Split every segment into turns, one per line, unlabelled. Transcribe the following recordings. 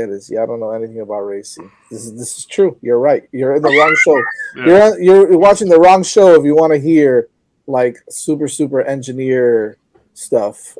is y'all don't know anything about racing. This is true. You're right. You're in the wrong show.
Yeah.
You're watching the wrong show if you want to hear like super engineer stuff.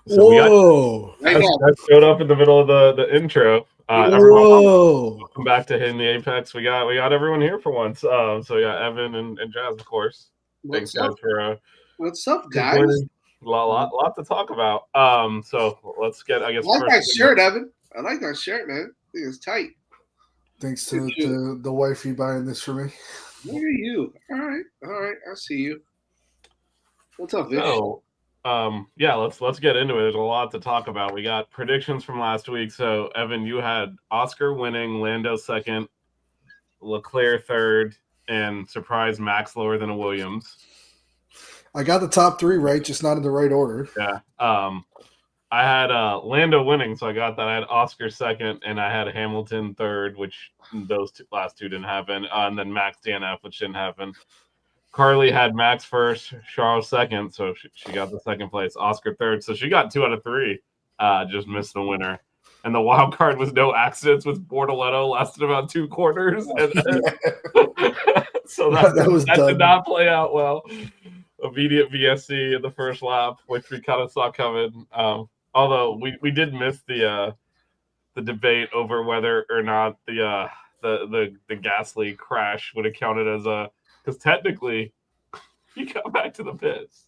So
Whoa!
that showed up in the middle of the intro. Everyone, welcome back to Hitting the Apex. We got everyone here for once. So yeah, Evan and Jazz, of course. Thanks guys for
what's up, guys?
Lot to talk about. So let's get. I guess.
I like that shirt, Evan. I like that shirt, man. I think it's tight.
Thanks to the wifey buying this for me.
Look at you. All right. I see you. What's up, Vish?
So, yeah, let's get into it. There's a lot to talk about. We got predictions from last week. So, Evan, you had Oscar winning, Lando second, Leclerc third, and surprise Max lower than a Williams.
I got the top three right, just not in the right order.
Yeah. I had Lando winning, so I got that. I had Oscar second, and I had Hamilton third, which those last two didn't happen, and then Max DNF, which didn't happen. Carly had Max first, Charles second, so she got the second place. Oscar third, so she got 2 out of 3. Just missed the winner. And the wild card was no accidents with Bortoletto, lasted about 2 quarters. And so that did not play out well. Immediate VSC in the first lap, which we kind of saw coming. Although we did miss the debate over whether or not the Gasly crash would have counted as a. Because technically, you got back to the pits.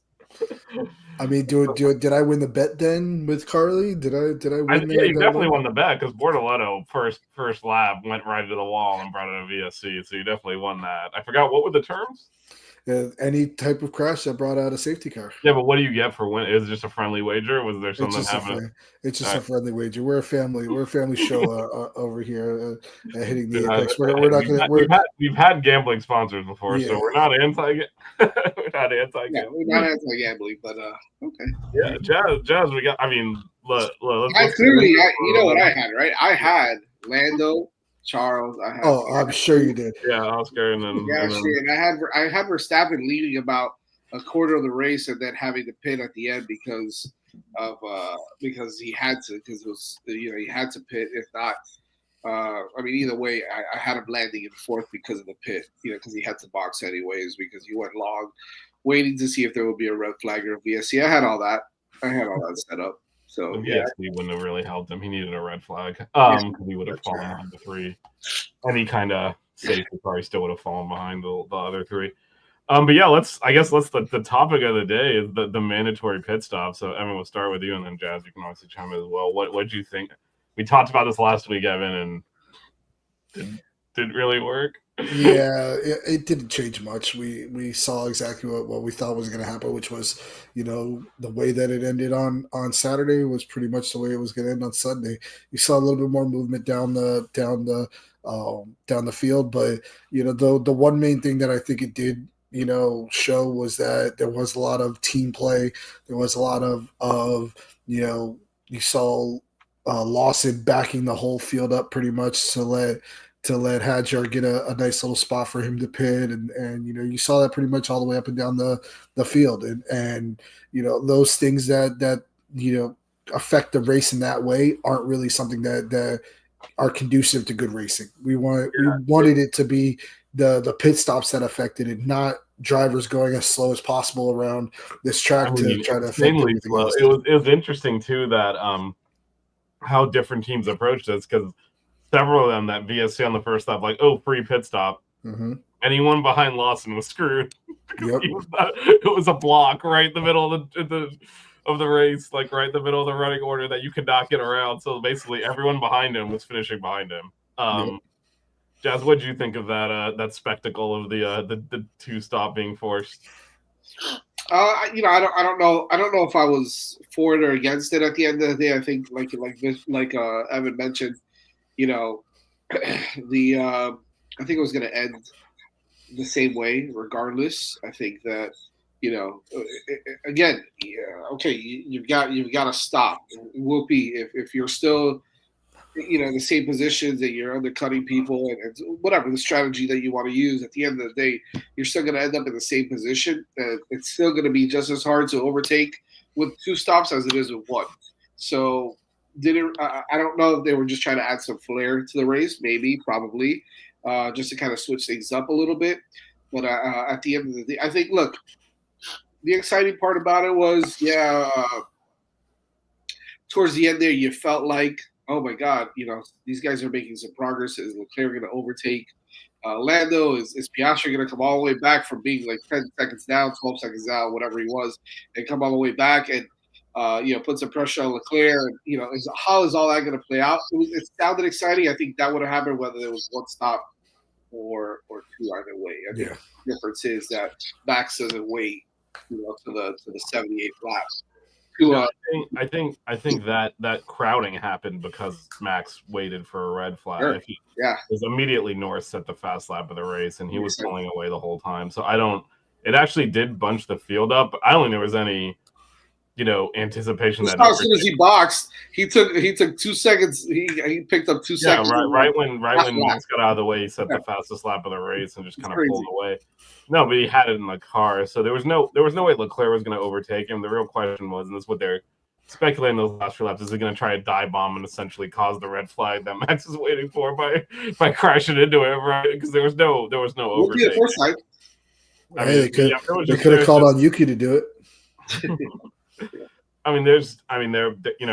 I mean, did I win the bet then with Carly? Did I win?
Yeah, you definitely won the bet because Bortoletto first lap went right to the wall and brought in a VSC, so you definitely won that. I forgot what were the terms.
Any type of crash that brought out a safety car.
Yeah, but what do you get for win? Is it just a friendly wager? Or was there something happening?
It's just a friendly wager. We're a family. We're a family show over here at Hitting the Apex. We're not going to.
We've had gambling sponsors before, so we're not anti. We're not anti.
Yeah, we're not anti gambling, but okay.
Yeah, Jazz. We got. I mean, let's
clearly, you know what I had, right? I had Lando. Charles,
I'm sure you did.
Yeah, Oscar, and then
I had Verstappen leading about a quarter of the race, and then having to pit at the end because he had to, because it was he had to pit. If not, I mean, either way, I had him landing in fourth because of the pit. Because he had to box anyways because he went long, waiting to see if there would be a red flag or a VSC. I had all that set up. So
yeah, he wouldn't have really helped him. He needed a red flag. He would have fallen behind the 3. Any kind of safety car, he still would have fallen behind the other 3. But yeah, the topic of the day is the mandatory pit stop. So Evan, we'll start with you, and then Jazz, you can obviously chime in as well. What do you think? We talked about this last week, Evan, and didn't really work.
Yeah, it didn't change much. We saw exactly what we thought was going to happen, which was, the way that it ended on Saturday was pretty much the way it was going to end on Sunday. You saw a little bit more movement down the field, but the one main thing that I think it did show was that there was a lot of team play. There was a lot of you saw Lawson backing the whole field up pretty much to let Hadjar get a nice little spot for him to pit, and you saw that pretty much all the way up and down the field, and those things that affect the race in that way aren't really something that are conducive to good racing. We wanted it to be the pit stops that affected it, not drivers going as slow as possible around this track to try to affect everything else.
It was interesting too that how different teams approached this, because several of them, that VSC on the first stop, free pit stop.
Mm-hmm.
Anyone behind Lawson was screwed.
Yep.
It was a block right in the middle of the race, right in the middle of the running order that you could not get around. So basically, everyone behind him was finishing behind him.
Yep.
Jazz, what did you think of that spectacle of the two stop being forced?
I don't know. I don't know if I was for it or against it. At the end of the day, I think like Evan mentioned, you know, I think it was going to end the same way, regardless. I think that again, yeah, okay, you've got to stop. Whoopee, if you're still the same positions that you're undercutting people and whatever the strategy that you want to use, at the end of the day, you're still going to end up in the same position. And it's still going to be just as hard to overtake with two stops as it is with one. So I don't know if they were just trying to add some flair to the race, maybe, probably, just to kind of switch things up a little bit. But at the end of the day, I think, look, the exciting part about it was, towards the end there, you felt like, oh my God, these guys are making some progress. Is Leclerc going to overtake Lando? Is Piastri going to come all the way back from being like 10 seconds down, 12 seconds down, whatever he was, and come all the way back and put some pressure on Leclerc? How is all that going to play out? It sounded exciting. I think that would have happened whether there was one stop or two either way. I think the difference is that Max doesn't wait, to the 78th lap.
I think that crowding happened because Max waited for a red flag.
Sure.
If he was immediately Norris set the fast lap of the race, and he was pulling away the whole time. So it actually did bunch the field up. But I don't think there was any, anticipation that
as soon as he boxed, he took 2 seconds. He picked up 2 seconds.
Right when Max got out of the way, he set the fastest lap of the race and just kind of pulled away. No, but he had it in the car, so there was no way Leclerc was going to overtake him. The real question was, and this is what they're speculating those last few laps, is he going to try a dive bomb and essentially cause the red flag that Max is waiting for by crashing into it, right? Because there was no overtake.
They could have called on Yuki to do it.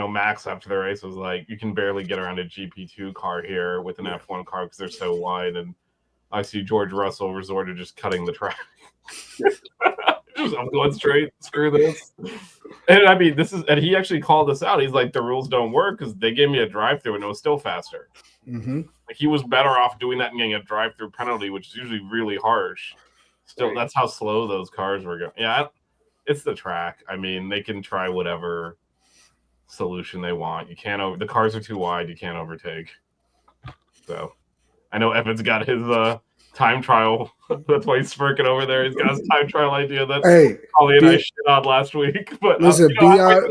Max after the race was like, you can barely get around a GP2 car here with an F1 car because they're so wide, and I see George Russell resort to just cutting the track. I'm going straight. Screw this. And he actually called us out. He's like, the rules don't work because they gave me a drive-through and it was still faster.
Mm-hmm.
Like, he was better off doing that and getting a drive-through penalty, which is usually really harsh. Still, that's how slow those cars were going. Yeah, it's the track. I mean, they can try whatever solution they want. You can't the cars are too wide. You can't overtake. So I know Evan's got his time trial. That's why he's smirking over there. He's got his time trial idea that Holly and I shit on last week. But
listen,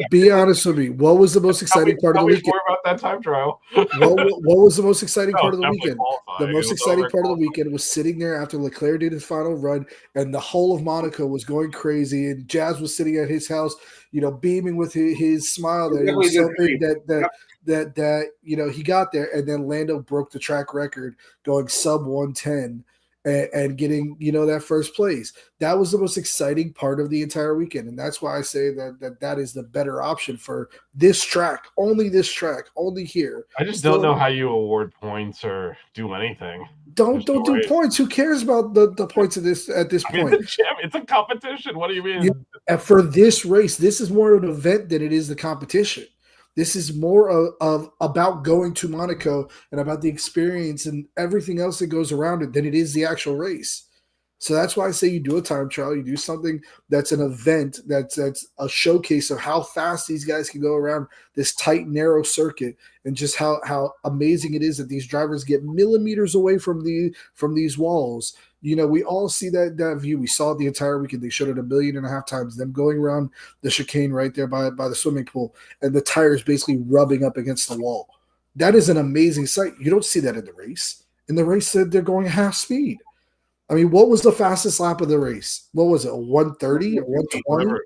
be honest with me. What was the most exciting part of the weekend?
More about that time trial.
What was the most exciting part of the weekend?
Qualifying.
The most exciting part of the weekend was sitting there after Leclerc did his final run, and the whole of Monaco was going crazy, and Jazz was sitting at his house, beaming with his smile. That it was so big that he got there, and then Lando broke the track record, going sub 110. And getting, that first place. That was the most exciting part of the entire weekend. And that's why I say that is the better option for this track, only here.
I just don't know how you award points or do anything.
Don't do points. Who cares about the points at this point?
It's a competition. What do you mean?
And for this race, this is more of an event than it is the competition. This is more of about going to Monaco and about the experience and everything else that goes around it than it is the actual race. So that's why I say you do a time trial. You do something that's an event, that's a showcase of how fast these guys can go around this tight, narrow circuit, and just how amazing it is that these drivers get millimeters away from these walls. We all see that view. We saw it the entire weekend. They showed it 1.5 million times, them going around the chicane right there by the swimming pool, and the tires basically rubbing up against the wall. That is an amazing sight. You don't see that in the race. In the race, they're going half speed. I mean, what was the fastest lap of the race? What was it, a 130 or 120?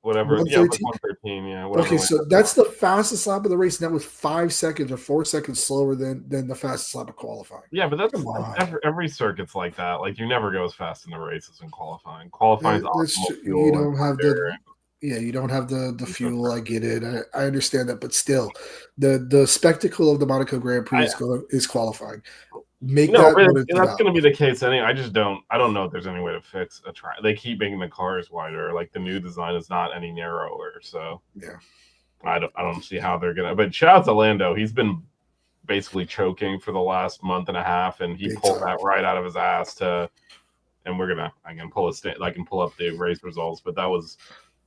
Whatever. 113, yeah.
Okay, so that's the fastest lap of the race, and that was 5 seconds or 4 seconds slower than the fastest lap of qualifying.
Yeah, but that's every circuit's like that. Like, you never go as fast in the races in qualifying. Qualifying's optimal fuel.
You don't have you don't have the fuel. I get it. I understand that, but still, the spectacle of the Monaco Grand Prix is qualifying. That's
going to be the case anyway. I don't know if there's any way to fix a track. They keep making the cars wider. Like, the new design is not any narrower. So
yeah,
I don't see how they're gonna. But shout out to Lando. He's been basically choking for the last month and a half, and he
Big
pulled
time.
that right out of his ass to. And I can pull up the race results, but that was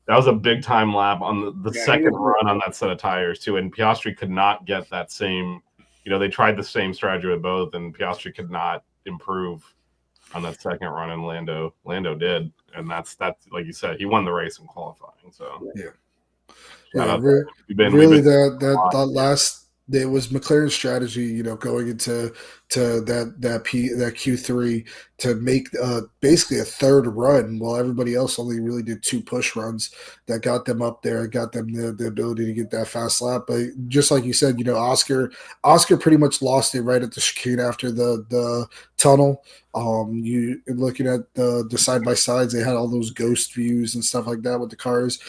a big time lap on the
Yeah, he
second
was
run on that set of tires too. And Piastri could not get that same. They tried the same strategy with both, and Piastri could not improve on that second run, and Lando did, and that's like you said, he won the race in qualifying. So
Yeah.
shout
Yeah,
out to him.
really,
We've been
that last it was McLaren's strategy, going into that Q3 to make basically a third run while everybody else only really did 2 push runs that got them up there, got them the ability to get that fast lap. But just like you said, Oscar pretty much lost it right at the chicane after the tunnel. You looking at the side by sides, they had all those ghost views and stuff like that with the cars.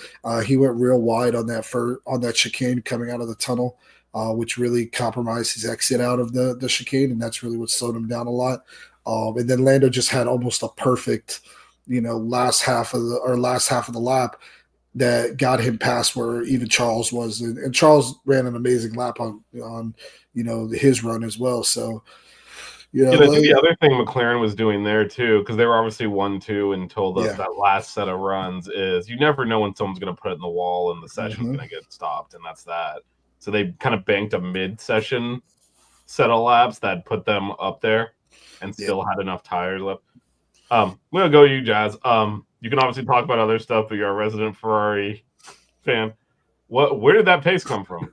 He went real wide on that chicane coming out of the tunnel, which really compromised his exit out of the chicane, and that's really what slowed him down a lot. And then Lando just had almost a perfect, last half of the lap that got him past where even Charles was, and Charles ran an amazing lap on his run as well. So.
I think the other thing McLaren was doing there too, because they were obviously 1-2 until that last set of runs, is you never know when someone's going to put it in the wall and the session's going to get stopped, and that's that. So they kind of banked a mid-session set of laps that put them up there and still had enough tires left. I'm going to go you, Jazz. You can obviously talk about other stuff, but you're a resident Ferrari fan. Where did that pace come from?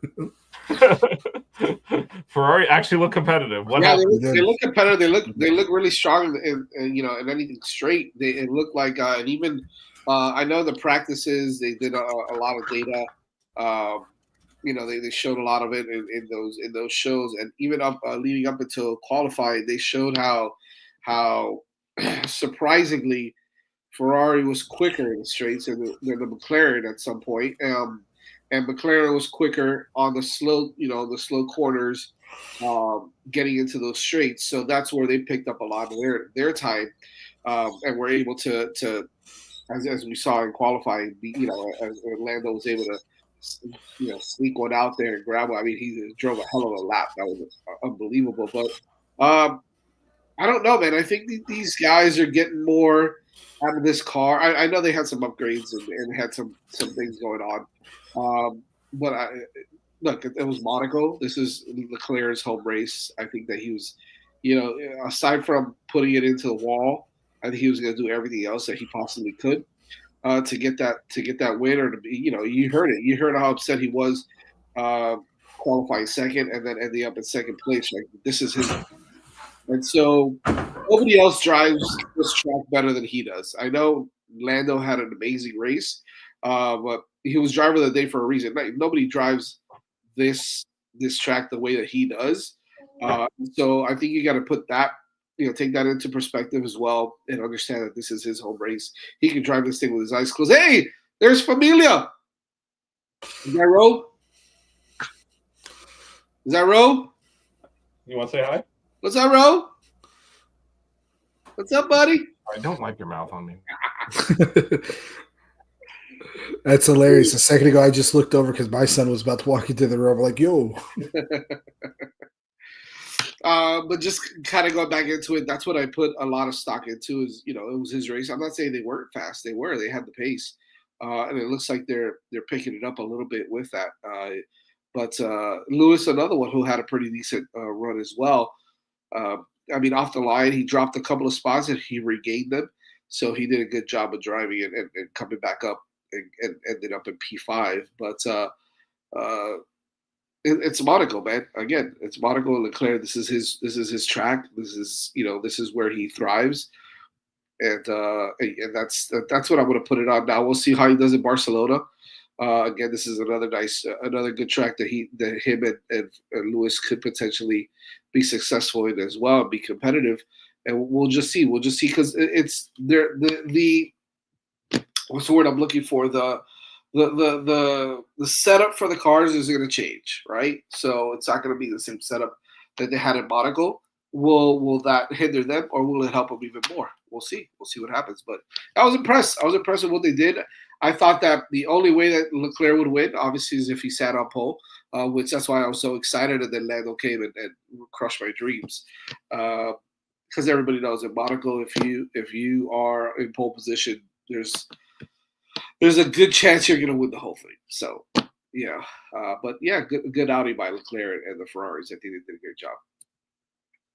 Ferrari actually look competitive.
They look competitive. They look really strong, and anything straight. It looked like, and even I know the practices they did a lot of data. They showed a lot of it in those shows, and even leading up until qualifying, they showed how surprisingly Ferrari was quicker in the straights than the McLaren at some point. And McLaren was quicker on the slow corners, getting into those straights. So that's where they picked up a lot of their time, and were able to as we saw in qualifying, as Orlando was able to, sneak one out there and grab one. I mean, he drove a hell of a lap. That was unbelievable. But I don't know, man. I think these guys are getting more out of this car. I know they had some upgrades and had some things going on. But look, it was Monaco. This is Leclerc's home race. I think that he was, aside from putting it into the wall, I think he was going to do everything else that he possibly could to get that win, or to be, you heard it. You heard how upset he was qualifying second and then ending up in second place. Like, this is his, and so nobody else drives this track better than he does. I know Lando had an amazing race, but he was driver of the day for a reason. Nobody drives this track the way that he does. So I think you got to put that, take that into perspective as well, and understand that this is his home race. He can drive this thing with his eyes closed. Hey, there's Familia. Is that Ro? Is that Ro?
You want to say hi?
What's up, Ro? What's up, buddy?
I don't like your mouth on me.
That's hilarious. A second ago, I just looked over because my son was about to walk into the room. I'm like, yo.
But just kind of going back into it, that's what I put a lot of stock into, is, it was his race. I'm not saying they weren't fast. They were. They had the pace. And it looks like they're picking it up a little bit with that. But Lewis, another one who had a pretty decent run as well. Off the line, he dropped a couple of spots and he regained them. So he did a good job of driving and coming back up and ended up in P5. But it's Monaco, man. Again, it's Monaco and Leclerc. This is his track. This is where he thrives. And that's what I'm going to put it on now. We'll see how he does in Barcelona. Again, this is another good track that him and Lewis could potentially be successful in as well and be competitive. And we'll just see. We'll just see, because it's there. The what's the word I'm looking for? The setup for the cars is going to change, right? So it's not going to be the same setup that they had in Monaco. Will that hinder them, or will it help them even more? We'll see. We'll see what happens. But I was impressed. I was impressed with what they did. I thought that the only way that Leclerc would win, obviously, is if he sat on pole, which that's why I was so excited that Lando came and crushed my dreams. Because everybody knows in Monaco, if you are in pole position, there's a good chance you're going to win the whole thing. So, yeah. But yeah, good outing by Leclerc and the Ferraris. I think they did a good job.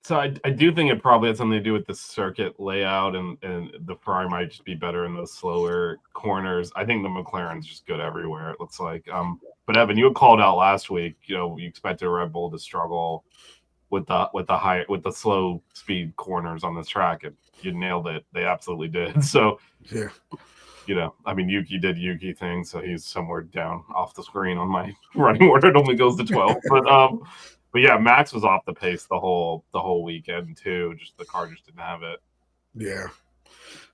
So I do think it probably had something to do with the circuit layout, and the Ferrari might just be better in those slower corners. I think the McLaren's just good everywhere, it looks like. But Evan, you had called out last week, you expected Red Bull to struggle with the slow speed corners on this track, and you nailed it. They absolutely did. So
yeah.
I mean, Yuki did Yuki things, so he's somewhere down off the screen on my running order. It only goes to 12. But yeah, Max was off the pace the whole weekend too. Just the car just didn't have it.
Yeah.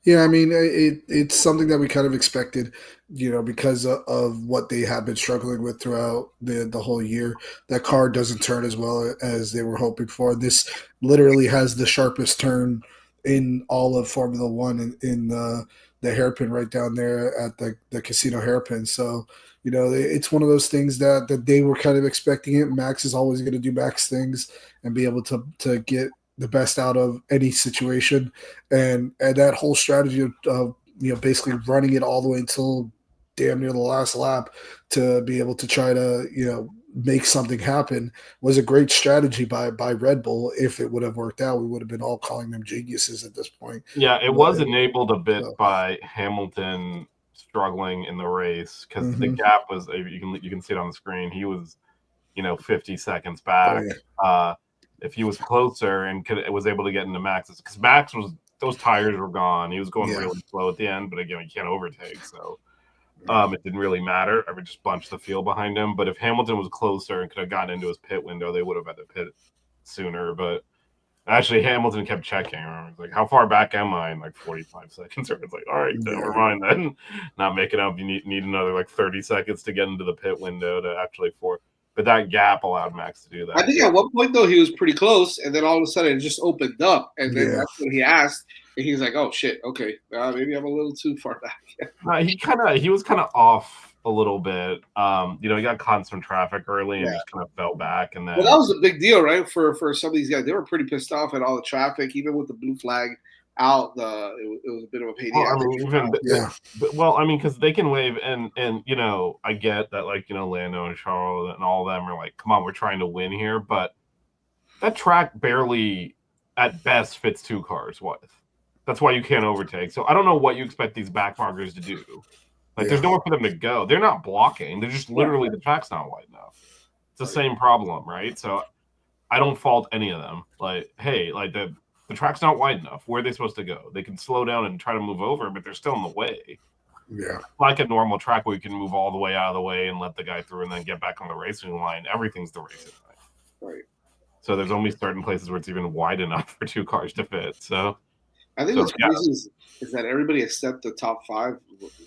Yeah, I mean, it's something that we kind of expected, because of what they have been struggling with throughout the whole year. That car doesn't turn as well as they were hoping for. This literally has the sharpest turn in all of Formula One in the hairpin right down there at the casino hairpin. So, it's one of those things that they were kind of expecting it. Max is always going to do Max things and be able to get the best out of any situation, and that whole strategy of basically running it all the way until damn near the last lap to be able to try to make something happen was a great strategy by Red Bull. If it would have worked out, we would have been all calling them geniuses at this point.
Yeah, it was enabled a bit by Hamilton struggling in the race because the gap was, you can see it on the screen, he was 50 seconds back.
Oh, yeah.
If he was closer and was able to get into Max's, because Max those tires were gone. He was going really slow at the end, but again, he can't overtake, so it didn't really matter. I would just bunch the field behind him. But if Hamilton was closer and could have gotten into his pit window, they would have had to pit sooner. But actually, Hamilton kept checking. I was like, "How far back am I?" In like 45 seconds. Or it's like, "All right, never mind then." Not making up. You need another like 30 seconds to get into the pit window to actually But that gap allowed Max to do that.
I think at one point, though, he was pretty close, and then all of a sudden it just opened up. And then that's when he asked, and he's like, oh, shit, okay, maybe I'm a little too far back.
He was kind of off a little bit. He got caught in some traffic early and just kind of fell back. And then,
well, that was a big deal, right, for some of these guys. They were pretty pissed off at all the traffic, even with the blue flag out. It was a bit of a pain.
Because they can wave, and I get that, like, Lando and Charles and all of them are like, come on, we're trying to win here, but that track barely, at best, fits two cars width. That's why you can't overtake. So I don't know what you expect these back markers to do. Like, there's nowhere for them to go. They're not blocking. They're just literally the track's not wide enough. It's the same problem, right? So I don't fault any of them. Like, hey, like the track's not wide enough. Where are they supposed to go? They can slow down and try to move over, but they're still in the way.
Yeah.
Like a normal track where you can move all the way out of the way and let the guy through and then get back on the racing line. Everything's the racing line.
Right.
So there's only certain places where it's even wide enough for two cars to fit. So
I think what's crazy is that everybody except the top five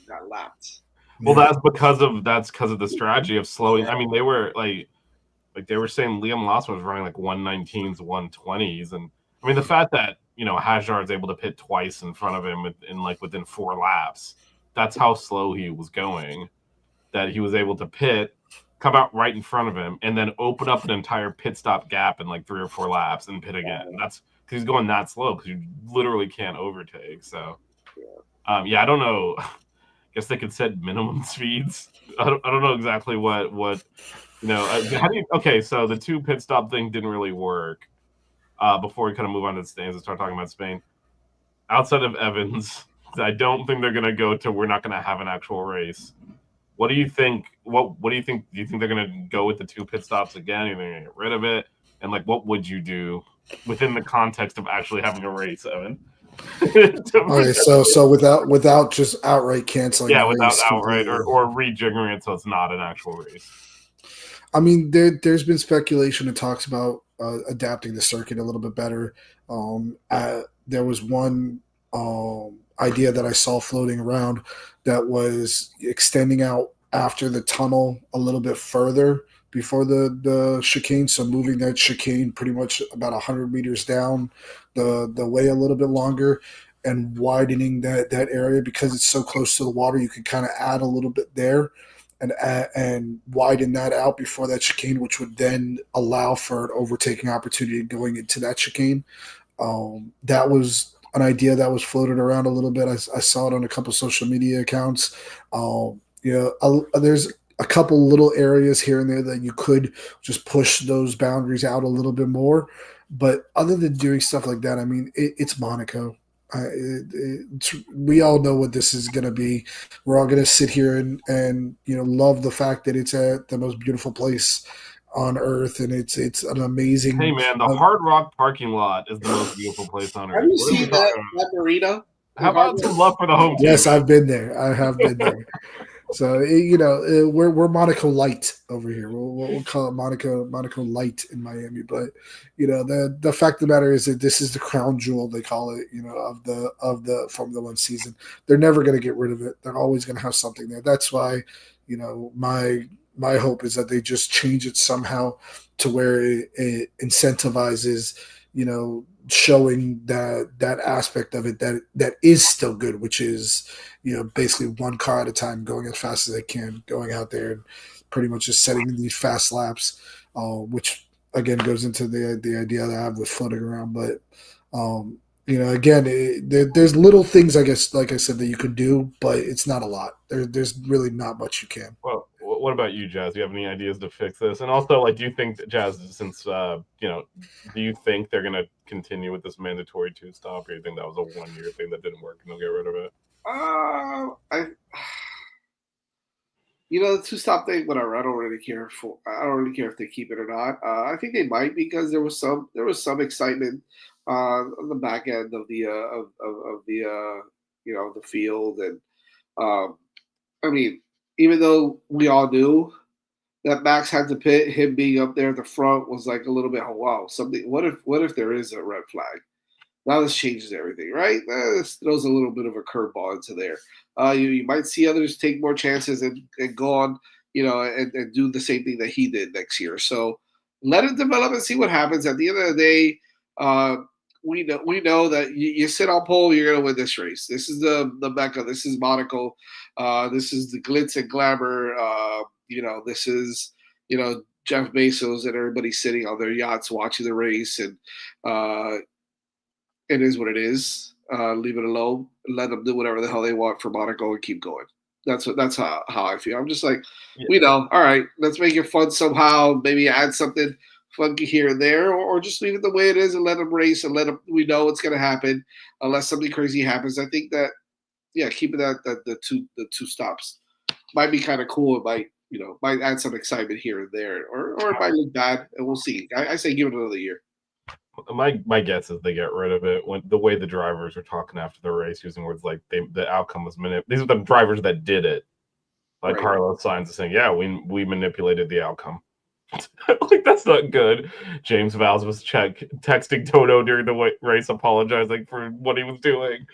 got lapped.
Well, that's because of the strategy of slowing. I mean, they were like they were saying Liam Lawson was running like 119s, 120s, and I mean the fact that Hazard's able to pit twice in front of him within 4 laps. That's how slow he was going. That he was able to pit, come out right in front of him, and then open up an entire pit stop gap in like 3 or 4 laps and pit again. And that's because he's going that slow because you literally can't overtake. So, I don't know. I guess they could set minimum speeds. I don't know exactly what how do you, okay, so the 2 pit stop thing didn't really work. Before we kind of move on to the stands and start talking about Spain, outside of Evans, I don't think they're going to go to we're not going to have an actual race. What do you think? What do you think? Do you think they're going to go with the 2 pit stops again? Are they going to get rid of it? And like, what would you do within the context of actually having a race, Evan?
Okay, so without just outright canceling.
Yeah, without outright or rejiggering it so it's not an actual race.
I mean, there's been speculation and talks about adapting the circuit a little bit better. There was one idea that I saw floating around that was extending out after the tunnel a little bit further before the chicane, so moving that chicane pretty much about 100 meters down the way a little bit longer, and widening that area because it's so close to the water. You can kind of add a little bit there and widen that out before that chicane, which would then allow for an overtaking opportunity going into that chicane. That was an idea that was floated around a little bit. I saw it on a couple social media accounts. There's a couple little areas here and there that you could just push those boundaries out a little bit more. But other than doing stuff like that, I mean, it's Monaco. We all know what this is going to be. We're all going to sit here and love the fact that it's the most beautiful place on earth, and it's an amazing.
Hey man, the Hard Rock parking lot is the most beautiful place on earth.
Have you seen that marina?
How about some love for the home team?
Yes, I've been there. I have been there. So we're Monaco Light over here. We'll call it Monaco Light in Miami. But the fact of the matter is that this is the crown jewel, they call it, of the Formula One season. They're never going to get rid of it. They're always going to have something there. That's why my hope is that they just change it somehow to where it incentivizes showing that aspect of it that is still good, which is basically one car at a time, going as fast as they can, going out there and pretty much just setting these fast laps, which again goes into the idea that I have with floating around. But again, there's little things, I guess, like I said, that you could do, but it's not a lot. There's really not much you can.
Well, what about you, Jazz? Do you have any ideas to fix this? And also, like, do you think that Jazz, since do you think they're going to continue with this mandatory 2-stop, or do you think that was a 1-year thing that didn't work and they'll get rid of it?
The 2-stop thing, whatever. I don't really care if they keep it or not. I think they might, because there was some excitement on the back end of the field, and I mean, even though we all knew that Max had to pit, him being up there at the front was like a little bit, oh, wow, something. What if there is a red flag? Now this changes everything, right? This throws a little bit of a curveball into there. You might see others take more chances and go on, and do the same thing that he did next year. So let it develop and see what happens. At the end of the day, we know that you sit on pole, you're going to win this race. This is the Mecca. This is Monaco. This is the glitz and glamour. This is Jeff Bezos and everybody sitting on their yachts watching the race, and it is what it is. Leave it alone. Let them do whatever the hell they want for Monaco and keep going. That's how I feel. I'm just like, all right, let's make it fun somehow. Maybe add something funky here and there, or just leave it the way it is and let them race and we know what's going to happen unless something crazy happens. I think that, keeping the two stops might be kind of cool. It might add some excitement here and there, or it might look bad, and we'll see. I say give it another year.
My guess is they get rid of it when the way the drivers are talking after the race, using words like the outcome was manipulated. These are the drivers that did it. Like right. Carlos Sainz is saying, yeah, we manipulated the outcome. Like, that's not good. James Vowles was texting Toto during the race, apologizing for what he was doing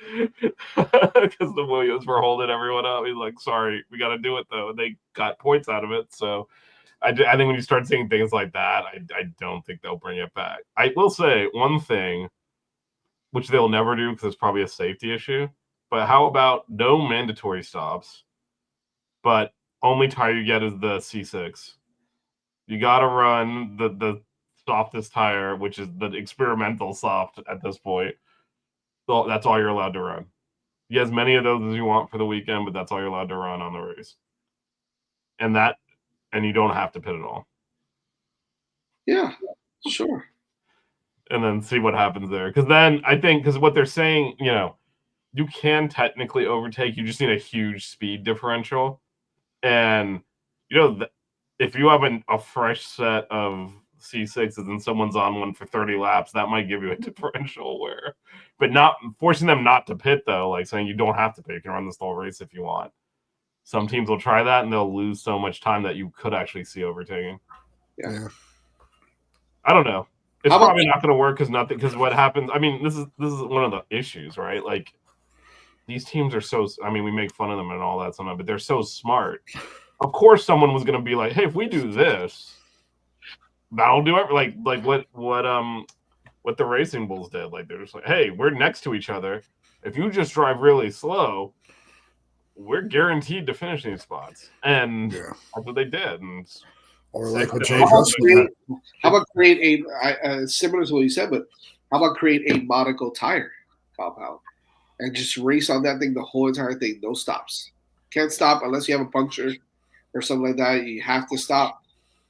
because the Williams were holding everyone up. He's like, sorry, we got to do it though. And they got points out of it. So I think when you start seeing things like that, I don't think they'll bring it back. I will say one thing, which they'll never do because it's probably a safety issue, but how about no mandatory stops, but only tire you get is the C6? You got to run the softest tire, which is the experimental soft at this point. So that's all you're allowed to run. You get as many of those as you want for the weekend, but that's all you're allowed to run on the race. And you don't have to pit at all.
Yeah, sure.
And then see what happens there. Because then I think, because what they're saying, you can technically overtake. You just need a huge speed differential. And, if you have a fresh set of C6s and someone's on one for 30 laps, that might give you a differential but not forcing them not to pit though, like saying you don't have to pit, you can run this whole race if you want. Some teams will try that and they'll lose so much time that you could actually see overtaking.
Yeah.
I don't know. It's probably not going to work because what happens, I mean, this is one of the issues, right? Like, these teams are we make fun of them and all that sometimes, but they're so smart. Of course, someone was going to be like, "Hey, if we do this, that'll do it." Like what the Racing Bulls did. Like, they're just like, "Hey, we're next to each other. if you just drive really slow, we're guaranteed to finish these spots. And
Yeah.
that's what they did. And
Or like what
Second,
George Russell had.
How about create a similar to what you said, but how about create a Monaco tire compound and just race on that thing the whole entire thing, no stops. Can't stop unless you have a puncture or something like that. You have to stop,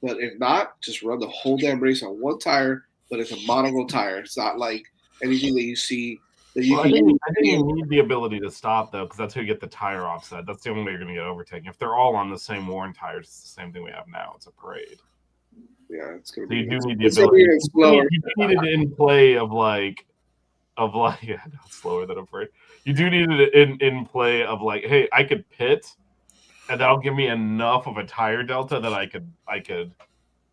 but if not, just run the whole damn race on one tire. But it's a Monaco tire. It's not like anything that you see that you
well,
can.
I think you need the ability to stop though, because that's how you get the tire offset. That's the only way you're going to get overtaken. If they're all on the same worn tires, it's the same thing we have now. It's a parade.
Yeah, it's gonna
So you
be.
do need the
It's gonna be
ability.
slower.
You need it in play of like yeah, no, it's slower than a parade. You do need it in play of like, hey, I could pit, and that'll give me enough of a tire delta that I could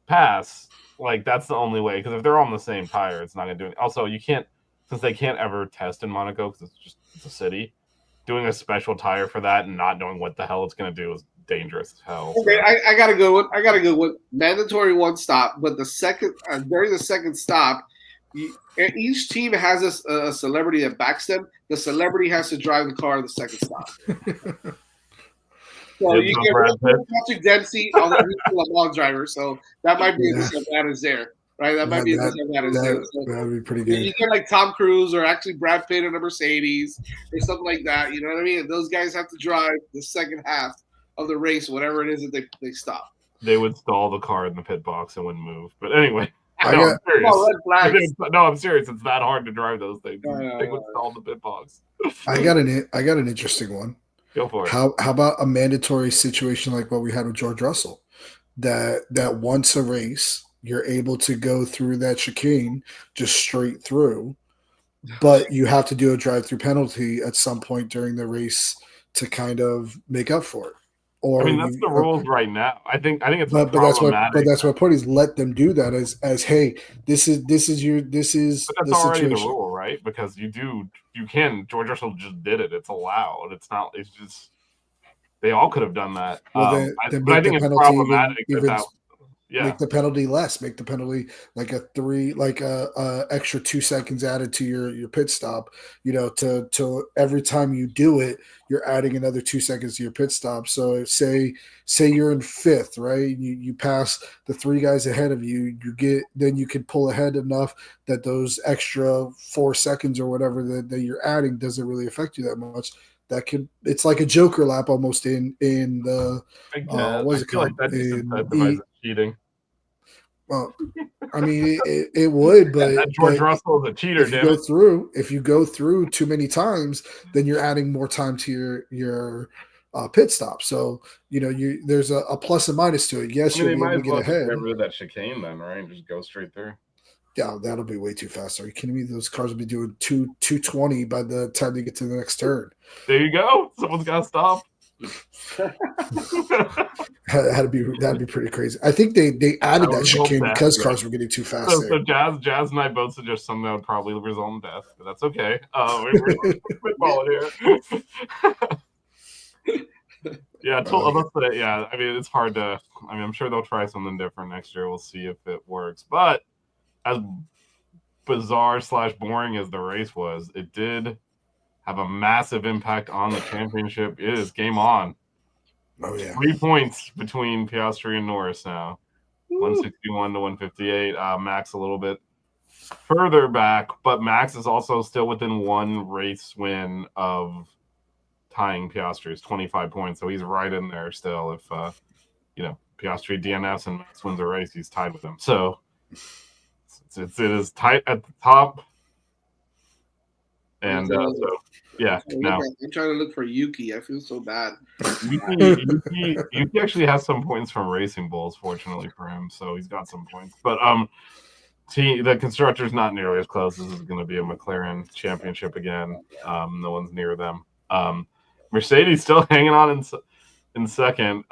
pass. Like that's the only way, because if they're all on the same tire, it's not gonna do it. Also, you can't, since they can't ever test in Monaco because it's a city. Doing a special tire for that and not knowing what the hell it's gonna do is dangerous as hell.
Okay, I got a good one. I got a good one. Mandatory one stop, but the second during the second stop, each team has a celebrity that backs them. The celebrity has to drive the car the second stop. So you get Patrick Dempsey, although he's a Le Mans driver, so that might be a disadvantage there, right? That might be a disadvantage there. So
that would be pretty good.
you get like Tom Cruise or actually Brad Pitt in a Mercedes or something like that. You know what I mean? And those guys have to drive the second half of the race, whatever it is that they stop.
They would stall the car in the pit box and wouldn't move. But anyway,
I'm
serious. I'm serious. It's that hard to drive those things. They would stall the pit box.
I got an interesting one.
Go for it.
How about a mandatory situation like what we had with George Russell? That once a race, you're able to go through that chicane just straight through, but you have to do a drive-through penalty at some point during the race to kind of make up for it. Or
I mean, that's the rules right now. I think it's
but that's my point is let them do that as hey, this is
But that's
the
already
situation.
the rule, right? Because you can. George Russell just did it. It's allowed. It's not. It's just they all could have done that.
Well,
but I think it's problematic that. Yeah.
Make the penalty less. Make the penalty like a extra 2 seconds added to your pit stop. You know, to every time you do it, you're adding another 2 seconds to your pit stop. So say you're in fifth, right? You pass the 3 guys ahead of you. Then you can pull ahead enough that those extra 4 seconds or whatever that you're adding doesn't really affect you that much. It's like a Joker lap almost in the what's it called?
Like that cheating.
Well, I mean, it would, but
George Russell is a cheater.
If you go through too many times, then you're adding more time to your pit stop. So there's a plus and minus to it. Yes, you'll be able to get ahead.
Get rid of that chicane, then, right? Just go straight through.
Yeah, that'll be way too fast. Are you kidding me? Those cars will be doing 220 by the time they get to the next turn.
There you go. Someone's got to stop.
That'd be pretty crazy. I think they added that chicane because cars were getting too fast.
So Jazz and I both suggest something that would probably result in death, but that's okay. We're spitballing here. Yeah, I mean, it's hard to. I mean, I'm sure they'll try something different next year. We'll see if it works. But as bizarre / boring as the race was, it did have a massive impact on the championship. It is game on.
Oh yeah,
3 points between Piastri and Norris now, 161 to 158. Max a little bit further back, but Max is also still within 1 race win of tying Piastri's 25 points. So he's right in there still. If Piastri DNFs and Max wins a race, he's tied with him. So it is tight at the top. And yeah,
I'm trying to look for Yuki. I feel so bad.
Yuki actually has some points from Racing Bulls, fortunately for him. So he's got some points. But the constructor's not nearly as close. This is going to be a McLaren championship again. No one's near them. Mercedes still hanging on in second.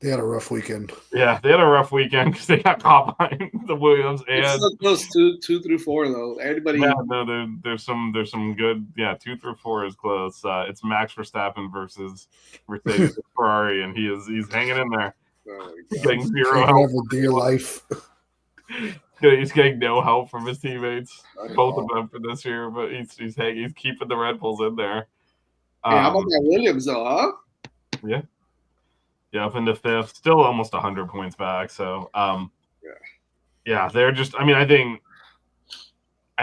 They had a rough weekend.
Yeah, they had a rough weekend because they got caught behind the Williams. And
it's so close, 2 through 4 though. Everybody.
Yeah, no, there's some good. Yeah, 2 through 4 is close. It's Max Verstappen versus Mercedes Ferrari, and he's hanging in there.
Getting 0 help. Dear life.
He's getting no help from his teammates, both of them for this year, but he's keeping the Red Bulls in there.
Hey, how about that Williams though, huh?
Yeah. Yeah, up into fifth, still almost 100 points back. So, yeah, they're just. I mean, I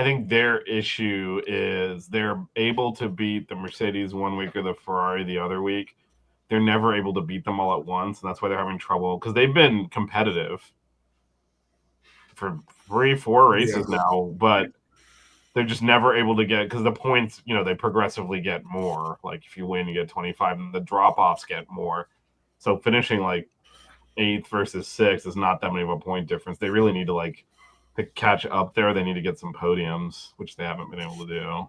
think their issue is they're able to beat the Mercedes one week or the Ferrari the other week. They're never able to beat them all at once, and that's why they're having trouble because they've been competitive for 3-4 races now, but they're just never able to get because the points, they progressively get more. Like if you win, you get 25, and the drop offs get more. So finishing like 8th versus 6th is not that many of a point difference. They really need to catch up there. They need to get some podiums, which they haven't been able to do.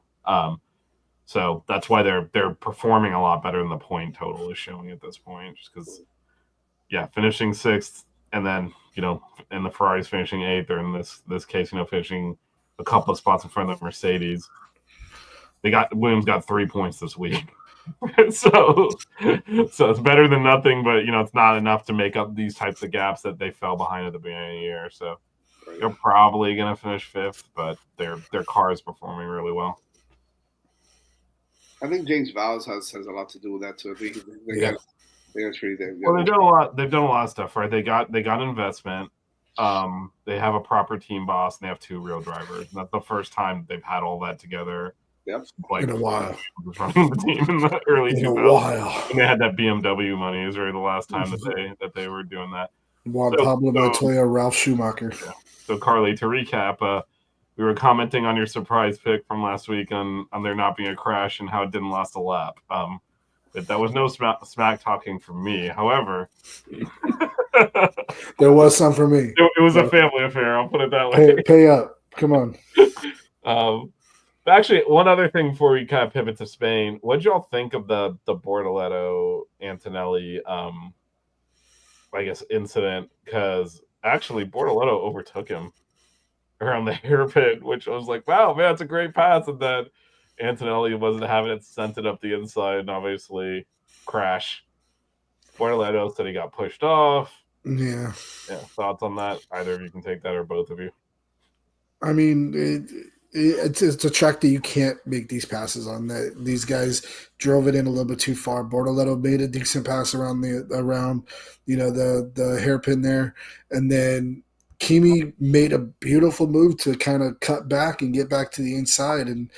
So that's why they're performing a lot better than the point total is showing at this point. Just because, finishing 6th and then and the Ferrari's finishing 8th, or in this case, finishing a couple of spots in front of the Mercedes. Williams got 3 points this week. so it's better than nothing, but it's not enough to make up these types of gaps that they fell behind at the beginning of the year. So they're probably going to finish 5th, but their car is performing really well.
I think James Vowles has a lot to do with that too. I think it's pretty damn good.
Well, they've done a lot. They've done a lot of stuff, right? They got investment. They have a proper team boss, and they have 2 real drivers. And that's the first time they've had all that together.
Yep.
In a while.
Running the team in the early 2000s.
In a while.
And they had that BMW money. It was really the last time that they were doing that.
Juan Pablo Montoya, Ralph Schumacher.
Yeah. So, Carly, to recap, we were commenting on your surprise pick from last week on there not being a crash and how it didn't last a lap. But that was no smack talking from me. However,
there was some for me.
It was a family affair. I'll put it that way.
Pay up. Come on.
Actually, one other thing before we kind of pivot to Spain, what did y'all think of the Bortoleto Antonelli, I guess, incident? Because actually, Bortoleto overtook him around the hairpin, which I was like, wow, man, it's a great pass. And then Antonelli wasn't having it, sent it up the inside, and obviously crash. Bortoleto said he got pushed off.
Yeah.
Thoughts on that? Either of you can take that, or both of you.
I mean, it's a track that you can't make these passes on. That these guys drove it in a little bit too far. Bortoleto made a decent pass around the hairpin there, and then Kimi made a beautiful move to kind of cut back and get back to the inside, and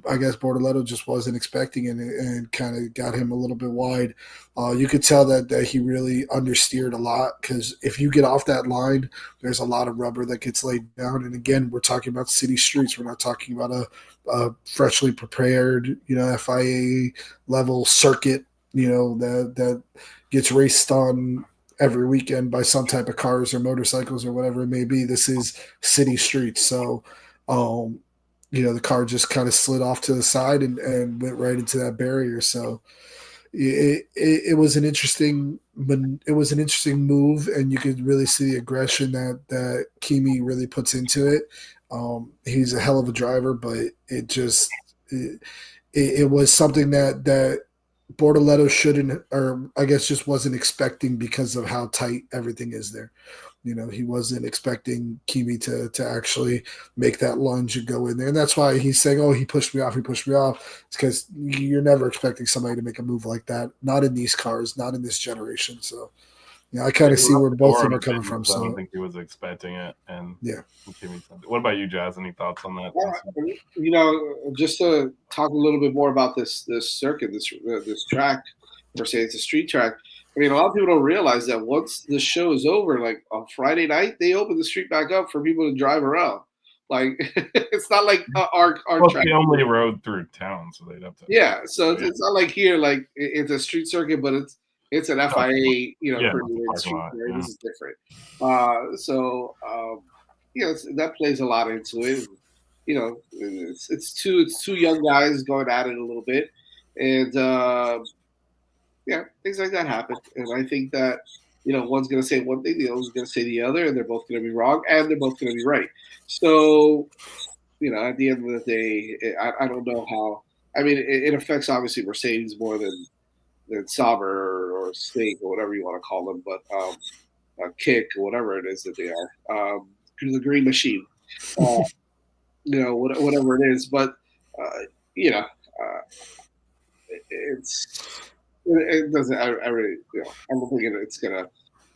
I guess Bortoleto just wasn't expecting it and kind of got him a little bit wide. You could tell that he really understeered a lot, because if you get off that line, there's a lot of rubber that gets laid down. And again, we're talking about city streets. We're not talking about a freshly prepared, FIA level circuit, that gets raced on every weekend by some type of cars or motorcycles or whatever it may be. This is city streets. So, the car just kind of slid off to the side and went right into that barrier. So it was an interesting move, and you could really see the aggression that Kimi really puts into it. He's a hell of a driver, but it was something that Bortoleto shouldn't, or I guess just wasn't expecting, because of how tight everything is there. He wasn't expecting Kimi to actually make that lunge and go in there. And that's why he's saying, oh, he pushed me off. It's because you're never expecting somebody to make a move like that. Not in these cars, not in this generation. So, I kind of see where both of them are coming from.
I don't think he was expecting it. And Kimi, what about you, Jazz? Any thoughts on that?
Just to talk a little bit more about this circuit, this track, per se, it's a street track. I mean, a lot of people don't realize that once the show is over, like on Friday night, they open the street back up for people to drive around. Like, it's not like our track.
The only road through town, so they'd have to.
Yeah, so it's not like here, like it's a street circuit, but it's an FIA, street. This is different. That plays a lot into it. It's two young guys going at it a little bit, and things like that happen. And I think that one's going to say one thing, the other's going to say the other, and they're both going to be wrong, and they're both going to be right. So, at the end of the day, I don't know how. I mean, it affects obviously Mercedes more than Sauber or Stink or whatever you want to call them, but Kick or whatever it is that they are. the green machine. Whatever it is, but you know, it doesn't. I really, I don't think it's gonna.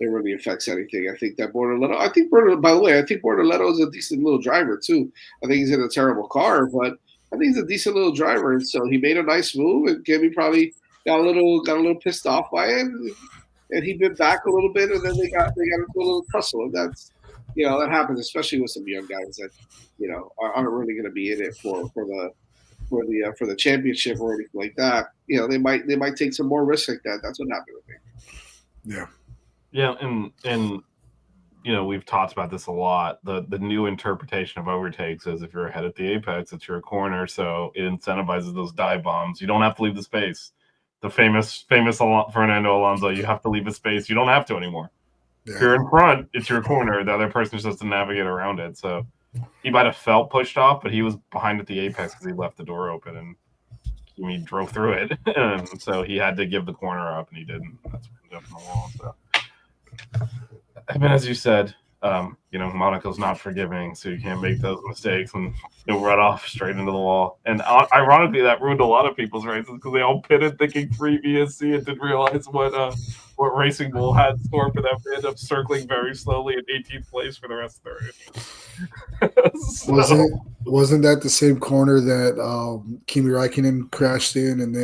It really affects anything. I think that Bortoleto. By the way, I think Bortoleto is a decent little driver too. I think he's in a terrible car, but I think he's a decent little driver. And so he made a nice move, and Gibby probably got a little pissed off by it, and he bit back a little bit, and then they got into a little tussle, and that's that happens, especially with some young guys that aren't really going to be in it for the championship or anything like that. They might take some more risks like that. That's what happened with me.
Yeah.
Yeah, and we've talked about this a lot. The new interpretation of overtakes is if you're ahead at the apex, it's your corner, so it incentivizes those dive bombs. You don't have to leave the space. The famous Fernando Alonso, you have to leave the space. You don't have to anymore. Yeah. If you're in front, it's your corner. The other person just has to navigate around it. So he might have felt pushed off, but he was behind at the apex because he left the door open and he drove through it. And so he had to give the corner up, and he didn't. That's what ended up in the wall. So. I mean, as you said, Monaco's not forgiving, so you can't make those mistakes and you'll run off straight into the wall. And ironically, that ruined a lot of people's races because they all pitted thinking free VSC and didn't realize what Racing Bull had scored for them. They ended up circling very slowly in 18th place for the rest of the race.
Wasn't that the same corner that Kimi Räikkönen crashed in and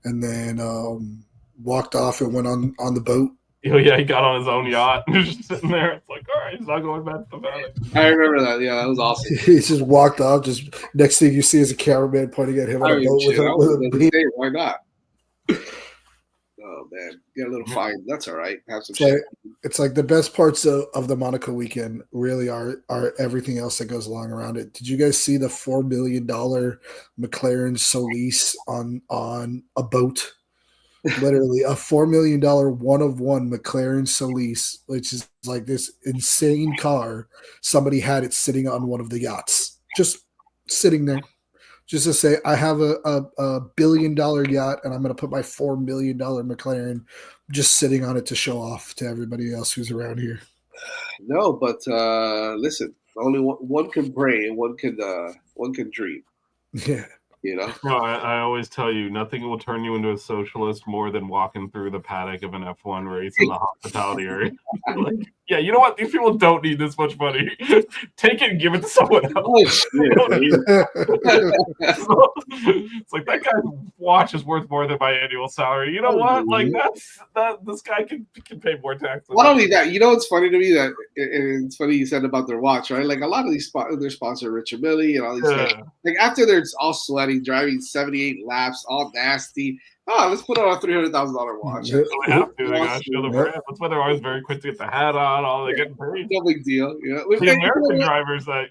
then walked off and went on the boat?
Yeah, he got on his own yacht and just sitting there. It's like, all right, he's not going back to the valley.
I remember that. Yeah, that was awesome.
He just walked off. Just next thing you see is a cameraman pointing at him on a boat with a beat.
Why not? Oh man, get a little fine. That's all right. Have some shit.
It's like the best parts of the Monaco weekend really are everything else that goes along around it. Did you guys see the $4 million McLaren Solis on a boat? Literally a $4 million one-of-one McLaren Solis, which is like this insane car. Somebody had it sitting on one of the yachts, just sitting there, just to say, I have a $1 billion yacht, and I'm going to put my $4 million McLaren just sitting on it to show off to everybody else who's around here.
No, but listen, only one can pray and one can dream.
Yeah.
No, I always tell you, nothing will turn you into a socialist more than walking through the paddock of an F1 race in the hospitality area. Like, yeah, you know what? These people don't need this much money. Take it and give it to someone else. It's like that guy's watch is worth more than my annual salary. You know what? Like this guy can pay more taxes.
Not only that, it's funny to me that it's funny you said about their watch, right? Like a lot of these their sponsor Richard Mille and all these guys. Like after they're all sweaty, driving 78 laps, all nasty. Oh, let's put on a $300,000 watch.
They have to. They gotta show the brand. That's why they're always very quick to get the hat on. All they're getting paid.
No big deal. Yeah.
The American drivers that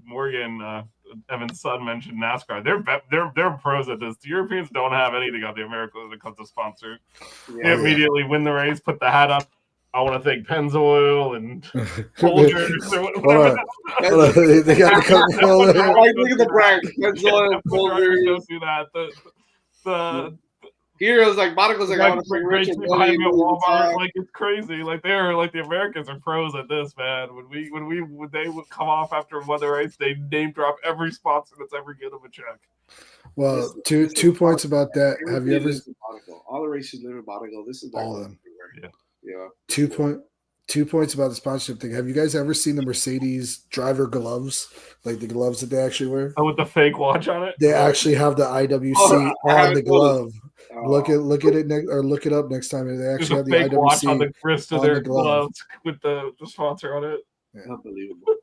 Morgan Evan's son mentioned NASCAR. They're pros at this. The Europeans don't have anything on the Americans when it comes to sponsors. They immediately win the race, put the hat up. I want to thank Pennzoil and Folgers or whatever.
They got the Coca-Cola.
Look at the brand. Pennzoil and Folgers.
Don't do that. The
Heroes like Monaco's like I want to bring Richard
behind me at Walmart. Like it's crazy. Like they're like the Americans are pros at this, man. When they would come off after one race, they name drop every sponsor that's ever given them a check.
Well, two points about that. Have you ever?
All the races live in Monaco. This is
all of them.
Yeah.
2 points about the sponsorship thing. Have you guys ever seen the Mercedes driver gloves, like the gloves that they actually wear?
Oh, with the fake watch on it.
They actually have the IWC on the glove. Look at it or look it up next time. They actually have the
fake
IWC
watch on the wrist of their gloves with the sponsor on it.
Yeah. Unbelievable.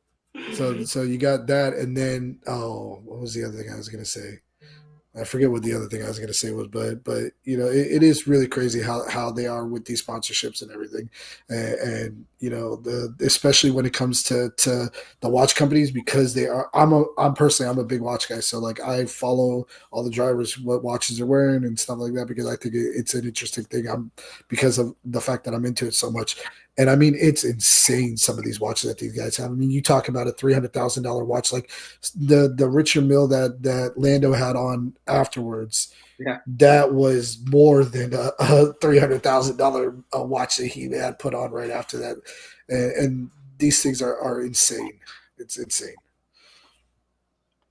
So you got that, and then what was the other thing I was going to say? I forget what the other thing I was going to say was, but it is really crazy how they are with these sponsorships and everything, and especially when it comes to the watch companies, because they are. I'm a big watch guy, so like I follow all the drivers, what watches they're wearing and stuff like that, because I think it's an interesting thing. Because of the fact that I'm into it so much. And I mean, it's insane, some of these watches that these guys have. I mean, you talk about a $300,000 watch, like the Richard Mille that Lando had on afterwards.
Yeah.
That was more than a $300,000 watch that he had put on right after that. And these things are insane. It's insane.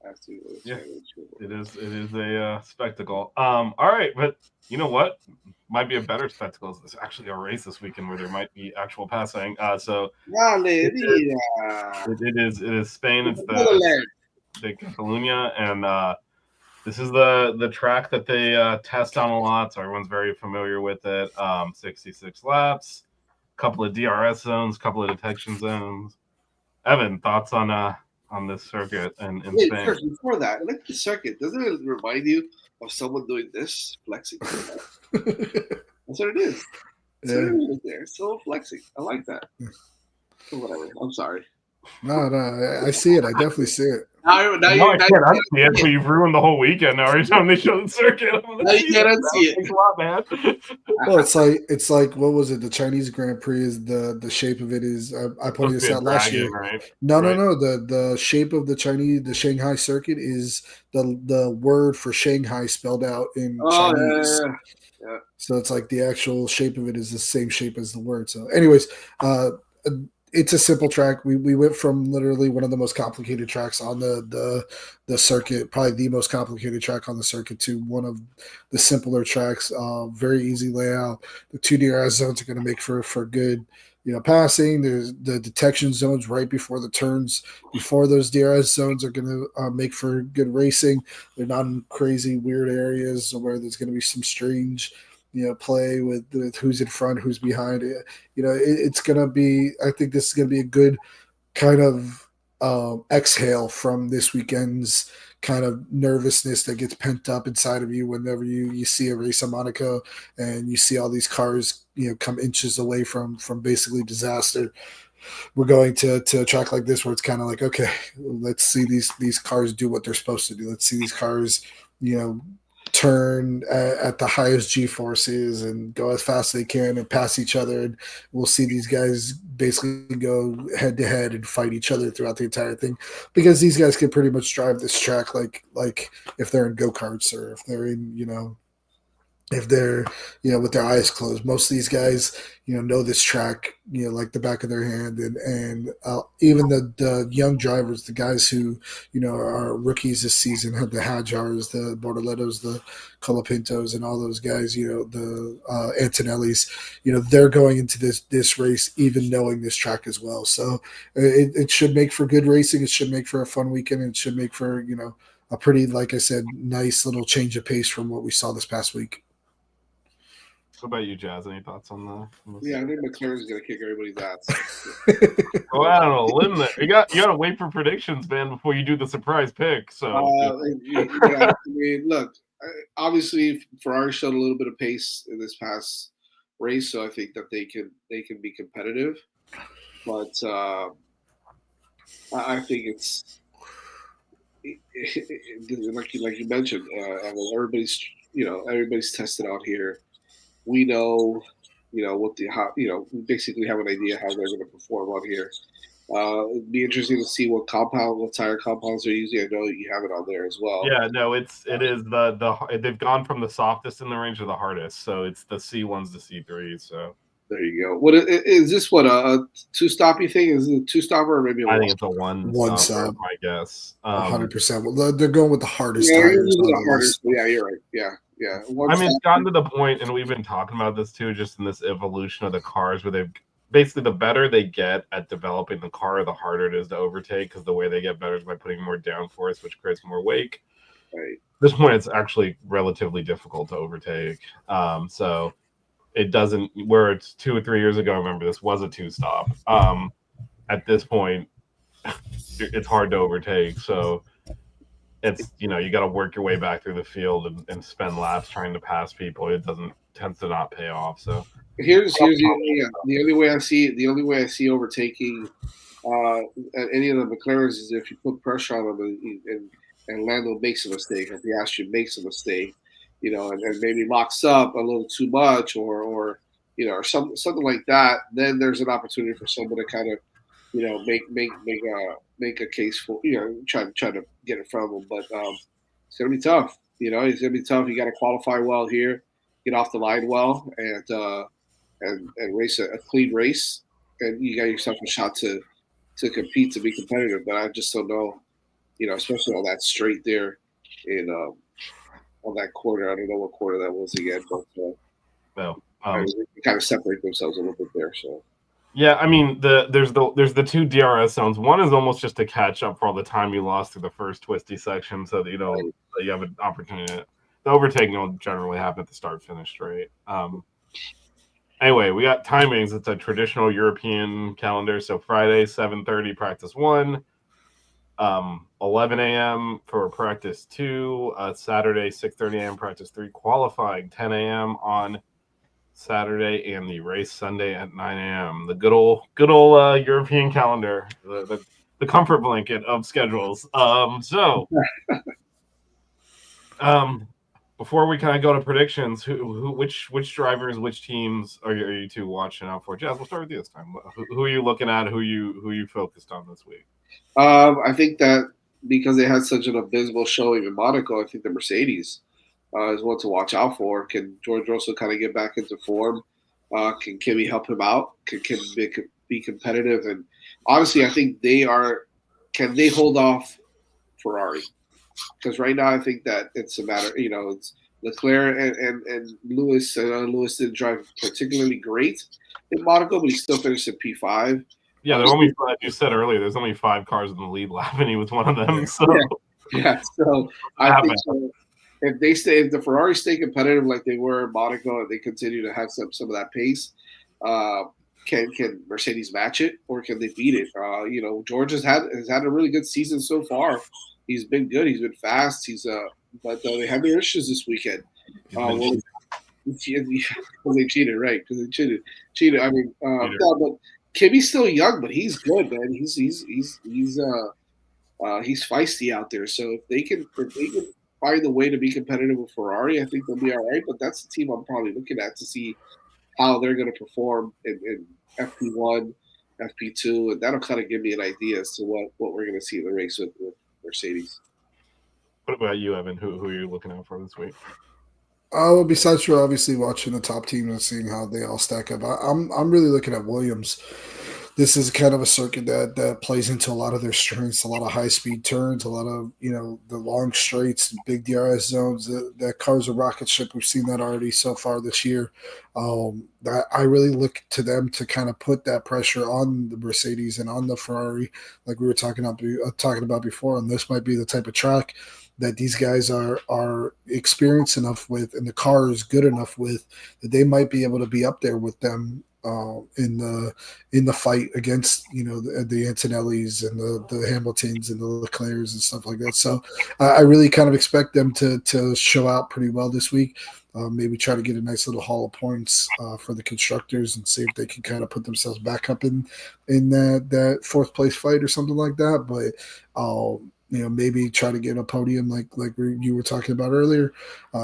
Absolutely.
Yeah. It is a spectacle. All right, but you know what? Might be a better spectacle. There's actually a race this weekend where there might be actual passing. So it is Spain. It's the Catalunya, and this is the track that they test on a lot, so everyone's very familiar with it. 66 laps, couple of DRS zones, couple of detection zones. Evan, thoughts on this circuit in
Wait,
Spain?
first, before that, look at the circuit. Doesn't it remind you of someone doing this, flexing? That's what it is. That's what it is there. So flexing. I like that. So whatever. I'm sorry.
No, I see it. I definitely see it.
Now
I can't unsee it, but you've ruined the whole weekend now. Every time they show the circuit,
now you can't unsee it.
Thanks a lot, man.
Well, it's like what was it? The Chinese Grand Prix is the shape of it is. I pointed this out last year.
Right?
No. The shape of the Shanghai circuit is the word for Shanghai spelled out in Chinese.
Yeah.
So it's like the actual shape of it is the same shape as the word. So, anyways, it's a simple track. We went from literally one of the most complicated tracks on the circuit, probably the most complicated track on the circuit, to one of the simpler tracks. Very easy layout. The 2 DRS zones are going to make for good, passing. There's the detection zones right before the turns. Before those DRS zones are going to make for good racing. They're not in crazy weird areas where there's going to be some strange play with who's in front, who's behind it. It's going to be, I think this is going to be a good kind of exhale from this weekend's kind of nervousness that gets pent up inside of you whenever you see a race in Monaco and you see all these cars, come inches away from basically disaster. We're going to a track like this where it's kind of like, okay, let's see these cars do what they're supposed to do. Let's see these cars, turn at the highest G-forces and go as fast as they can and pass each other. And we'll see these guys basically go head to head and fight each other throughout the entire thing, because these guys can pretty much drive this track like if they're in go-karts or if they're in, if they're, with their eyes closed. Most of these guys, know this track, like the back of their hand. And even the young drivers, the guys who, are rookies this season, have the Hadjars, the Bortoletos, the Colapintos, and all those guys, the Antonellis, they're going into this race even knowing this track as well. So it should make for good racing. It should make for a fun weekend. It should make for, a pretty, like I said, nice little change of pace from what we saw this past week.
What about you, Jazz? Any thoughts on this?
Yeah, I think McLaren's gonna kick everybody's ass.
Well, I don't know. Limb there. You got to wait for predictions, man, before you do the surprise pick. So,
I mean, look, obviously Ferrari showed a little bit of pace in this past race, so I think that they can be competitive. But I think it's like you mentioned, everybody's tested out here. We know, what we basically have an idea how they're going to perform out here. It'd be interesting to see what tire compounds they're using. I know you have it on there as well.
Yeah, no, it is they've gone from the softest in the range to the hardest. So it's the C1s to C3s. So
there you go. What is this? What a 2-stoppy thing? Is it a 2-stopper or maybe
I think it's a one
stop?
I guess
100%. Well, they're going with the hardest
tires.
The
hardest. Yeah, you're right. Yeah.
I mean, it's gotten to the point, and we've been talking about this too, just in this evolution of the cars, where they've basically, the better they get at developing the car, the harder it is to overtake, because the way they get better is by putting more downforce, which creates more wake.
Right.
At this point, it's actually relatively difficult to overtake. So it doesn't, where it's 2 or 3 years ago, I remember this was a 2-stop. At this point, it's hard to overtake. So it's, you got to work your way back through the field and spend laps trying to pass people. It tends to not pay off. So
here's the only way I see overtaking at any of the McLarens is if you put pressure on them and Lando makes a mistake, or Piastri makes a mistake, and maybe locks up a little too much, or something like that. Then there's an opportunity for someone to kind of, make a case for, try to get in front of them. But it's gonna be tough. It's gonna be tough. You got to qualify well here, get off the line well, and race a clean race, and you got yourself a shot to to compete to be competitive. But I just don't know, especially on that straight there in on that quarter. I don't know what quarter that was again, but
No.
they kind of separate themselves a little bit there. So.
Yeah, I mean there's the two DRS zones. One is almost just to catch up for all the time you lost through the first twisty section, so that that you have an opportunity. The overtaking will generally happen at the start finish straight. Anyway, we got timings. It's a traditional European calendar. So Friday 7:30 practice 1, 11 a.m. for practice 2, Saturday 6:30 a.m. practice 3, qualifying 10 a.m. on Saturday, and the race Sunday at 9 a.m. The good old European calendar, the comfort blanket of schedules. Before we kind of go to predictions, which drivers, which teams are you two watching out for? Jazz, we'll start with you this time. Who are you looking at? Who you focused on this week?
I think that because they had such an abysmal showing in Monaco, I think the Mercedes is one to watch out for. Can George Russell kind of get back into form? Can Kimi help him out? Can Kim be competitive? And honestly, I think they are. Can they hold off Ferrari? Because right now, I think that it's a matter. It's Leclerc and Lewis. Lewis didn't drive particularly great in Monaco, but he still finished in P5.
Yeah, like you said earlier, there's only 5 cars in the lead lap, and he was one of them. So
so I think so. If the Ferraris stay competitive like they were in Monaco, and they continue to have some of that pace, can Mercedes match it, or can they beat it? George has had a really good season so far. He's been good. He's been fast. But they had their issues this weekend. Because they cheated, right? Because they cheated. I mean, no, but Kimi's still young, but he's good, man. He's feisty out there. So if they can find a way to be competitive with Ferrari, I think they'll be all right. But that's the team I'm probably looking at to see how they're going to perform in FP1, FP2, and that'll kind of give me an idea as to what we're going to see in the race with Mercedes.
What about you, Evan? Who are you looking out for this week?
Well, besides for obviously watching the top team and seeing how they all stack up, I'm really looking at Williams. This is kind of a circuit that plays into a lot of their strengths, a lot of high speed turns, a lot of the long straights, big DRS zones. That car's a rocket ship. We've seen that already so far this year. I really look to them to kind of put that pressure on the Mercedes and on the Ferrari, like we were talking about before. And this might be the type of track that these guys are experienced enough with, and the car is good enough with, that they might be able to be up there with them in the fight against the Antonellis and the Hamiltons and the Leclercs and stuff like that. So I really kind of expect them to show out pretty well this week. Maybe try to get a nice little haul of points for the constructors and see if they can kind of put themselves back up in that fourth place fight or something like that. But maybe try to get a podium like you were talking about earlier.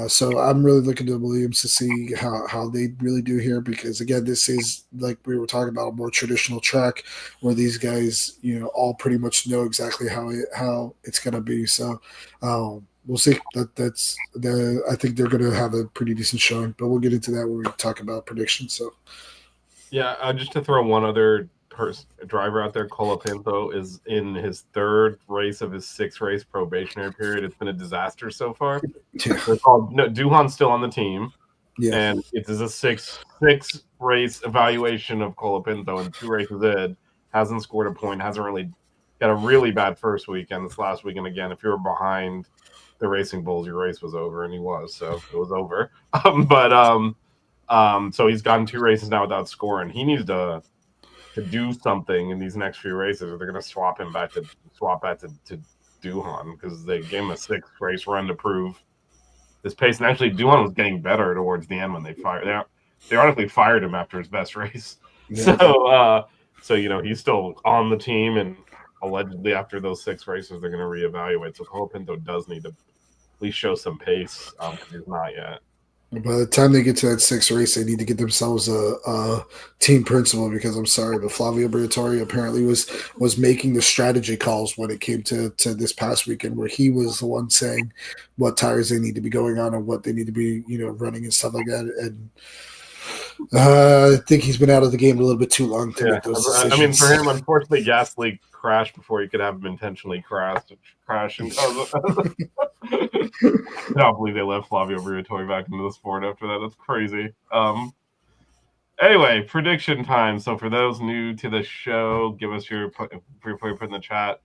So I'm really looking to Williams to see how they really do here, because again, this is, like we were talking about, a more traditional track where these guys, all pretty much know exactly how it's going to be. So we'll see. I think they're going to have a pretty decent showing, but we'll get into that when we talk about predictions. So
yeah, just to throw one other driver out there, Colapinto is in his 3rd race of his 6 race probationary period. It's been a disaster so far.
Yeah.
Duhan's still on the team, and it is a 6 race evaluation of Colapinto, and 2 races in, hasn't scored a point, hasn't really got a really bad first weekend. This last weekend again, if you were behind the Racing Bulls, your race was over, and he was, so it was over. So he's gotten 2 races now without scoring. He needs to do something in these next few races, or they're going to swap back to Duhan, because they gave him a 6th race run to prove this pace. And actually, Duhan was getting better towards the end when they fired. They honestly fired him after his best race. Yeah. So he's still on the team, and allegedly after those 6 races, they're going to reevaluate. So Colapinto does need to at least show some pace, because he's not yet.
By the time they get to that 6th race, they need to get themselves a team principal, because I'm sorry, but Flavio Briatore apparently was making the strategy calls when it came to this past weekend, where he was the one saying what tires they need to be going on and what they need to be running and stuff like that. And I think he's been out of the game a little bit too long to make those decisions.
I mean, for him, unfortunately, Gasly crashed before he could have him intentionally crash and cause I can't believe they let Flavio Briatore back into the sport after that. That's crazy. Anyway, prediction time. So for those new to the show, give us your put in the chat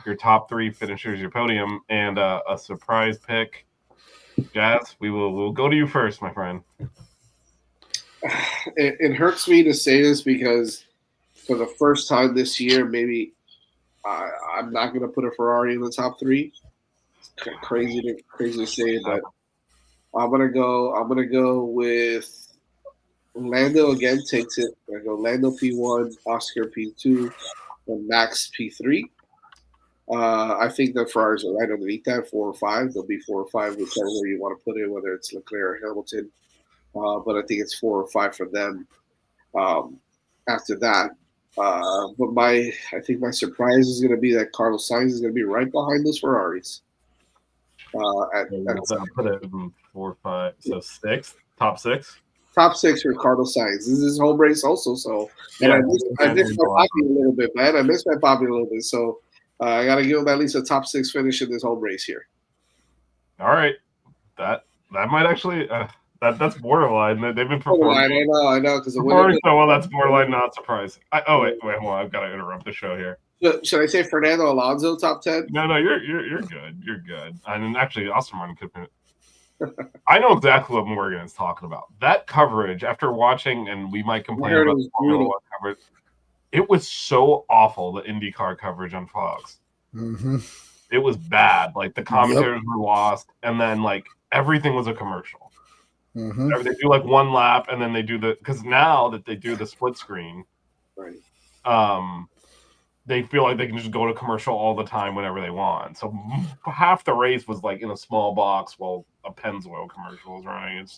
your top 3 finishers, your podium, and a surprise pick. Jazz, we'll go to you first, my friend.
It hurts me to say this because for the first time this year, maybe I'm not going to put a Ferrari in the top 3. It's crazy to say, but I'm gonna go with Lando again. Takes it. I go Lando P1, Oscar P2, and Max P3. I think the Ferraris are right underneath that, 4 or 5. They'll be 4 or 5, whichever way you want to put it, whether it's Leclerc or Hamilton. But I think it's 4 or 5 for them. After that, but I think my surprise is going to be that Carlos Sainz is going to be right behind those Ferraris.
Put it in 4, 5, so 6, top 6.
Top 6 for Carlos Sainz. This is his home race also, so and I missed my poppy a little bit, man. I missed my poppy a little bit, so I got to give him at least a top 6 finish in this home race here.
All right, that might actually that's borderline. They've been performing.
I know, because
performing so well. That's borderline not surprised. Wait, hold on. I've got to interrupt the show here.
Should I say Fernando Alonso top 10?
No, you're good. You're good. And actually, Austin Martin could. I know exactly what Morgan is talking about. That coverage, after watching, and we might complain about the Formula 1 coverage, it was so awful, the IndyCar coverage on Fox.
Mm-hmm.
It was bad. Like, the commentators were lost, and then, like, everything was a commercial.
Mm-hmm.
They do, like, one lap, and then they do because now that they do the split screen,
right?
They feel like they can just go to commercial all the time whenever they want. So half the race was like in a small box while a Pennzoil commercial was running.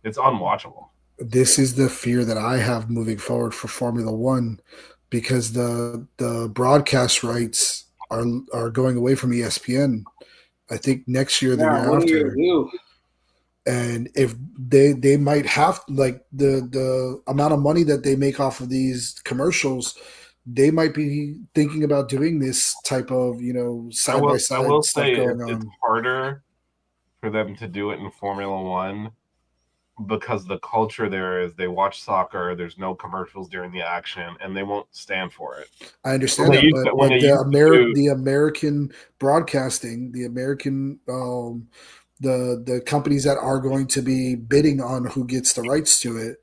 It's unwatchable.
This is the fear that I have moving forward for Formula One, because the broadcast rights are going away from ESPN. I think next year, the year after. And if they might have, like, the amount of money that they make off of these commercials, they might be thinking about doing this type of, side by side stuff going on.
It's harder for them to do it in Formula One because the culture there is they watch soccer. There's no commercials during the action, and they won't stand for it.
I understand that, but the American broadcasting, the American the companies that are going to be bidding on who gets the rights to it,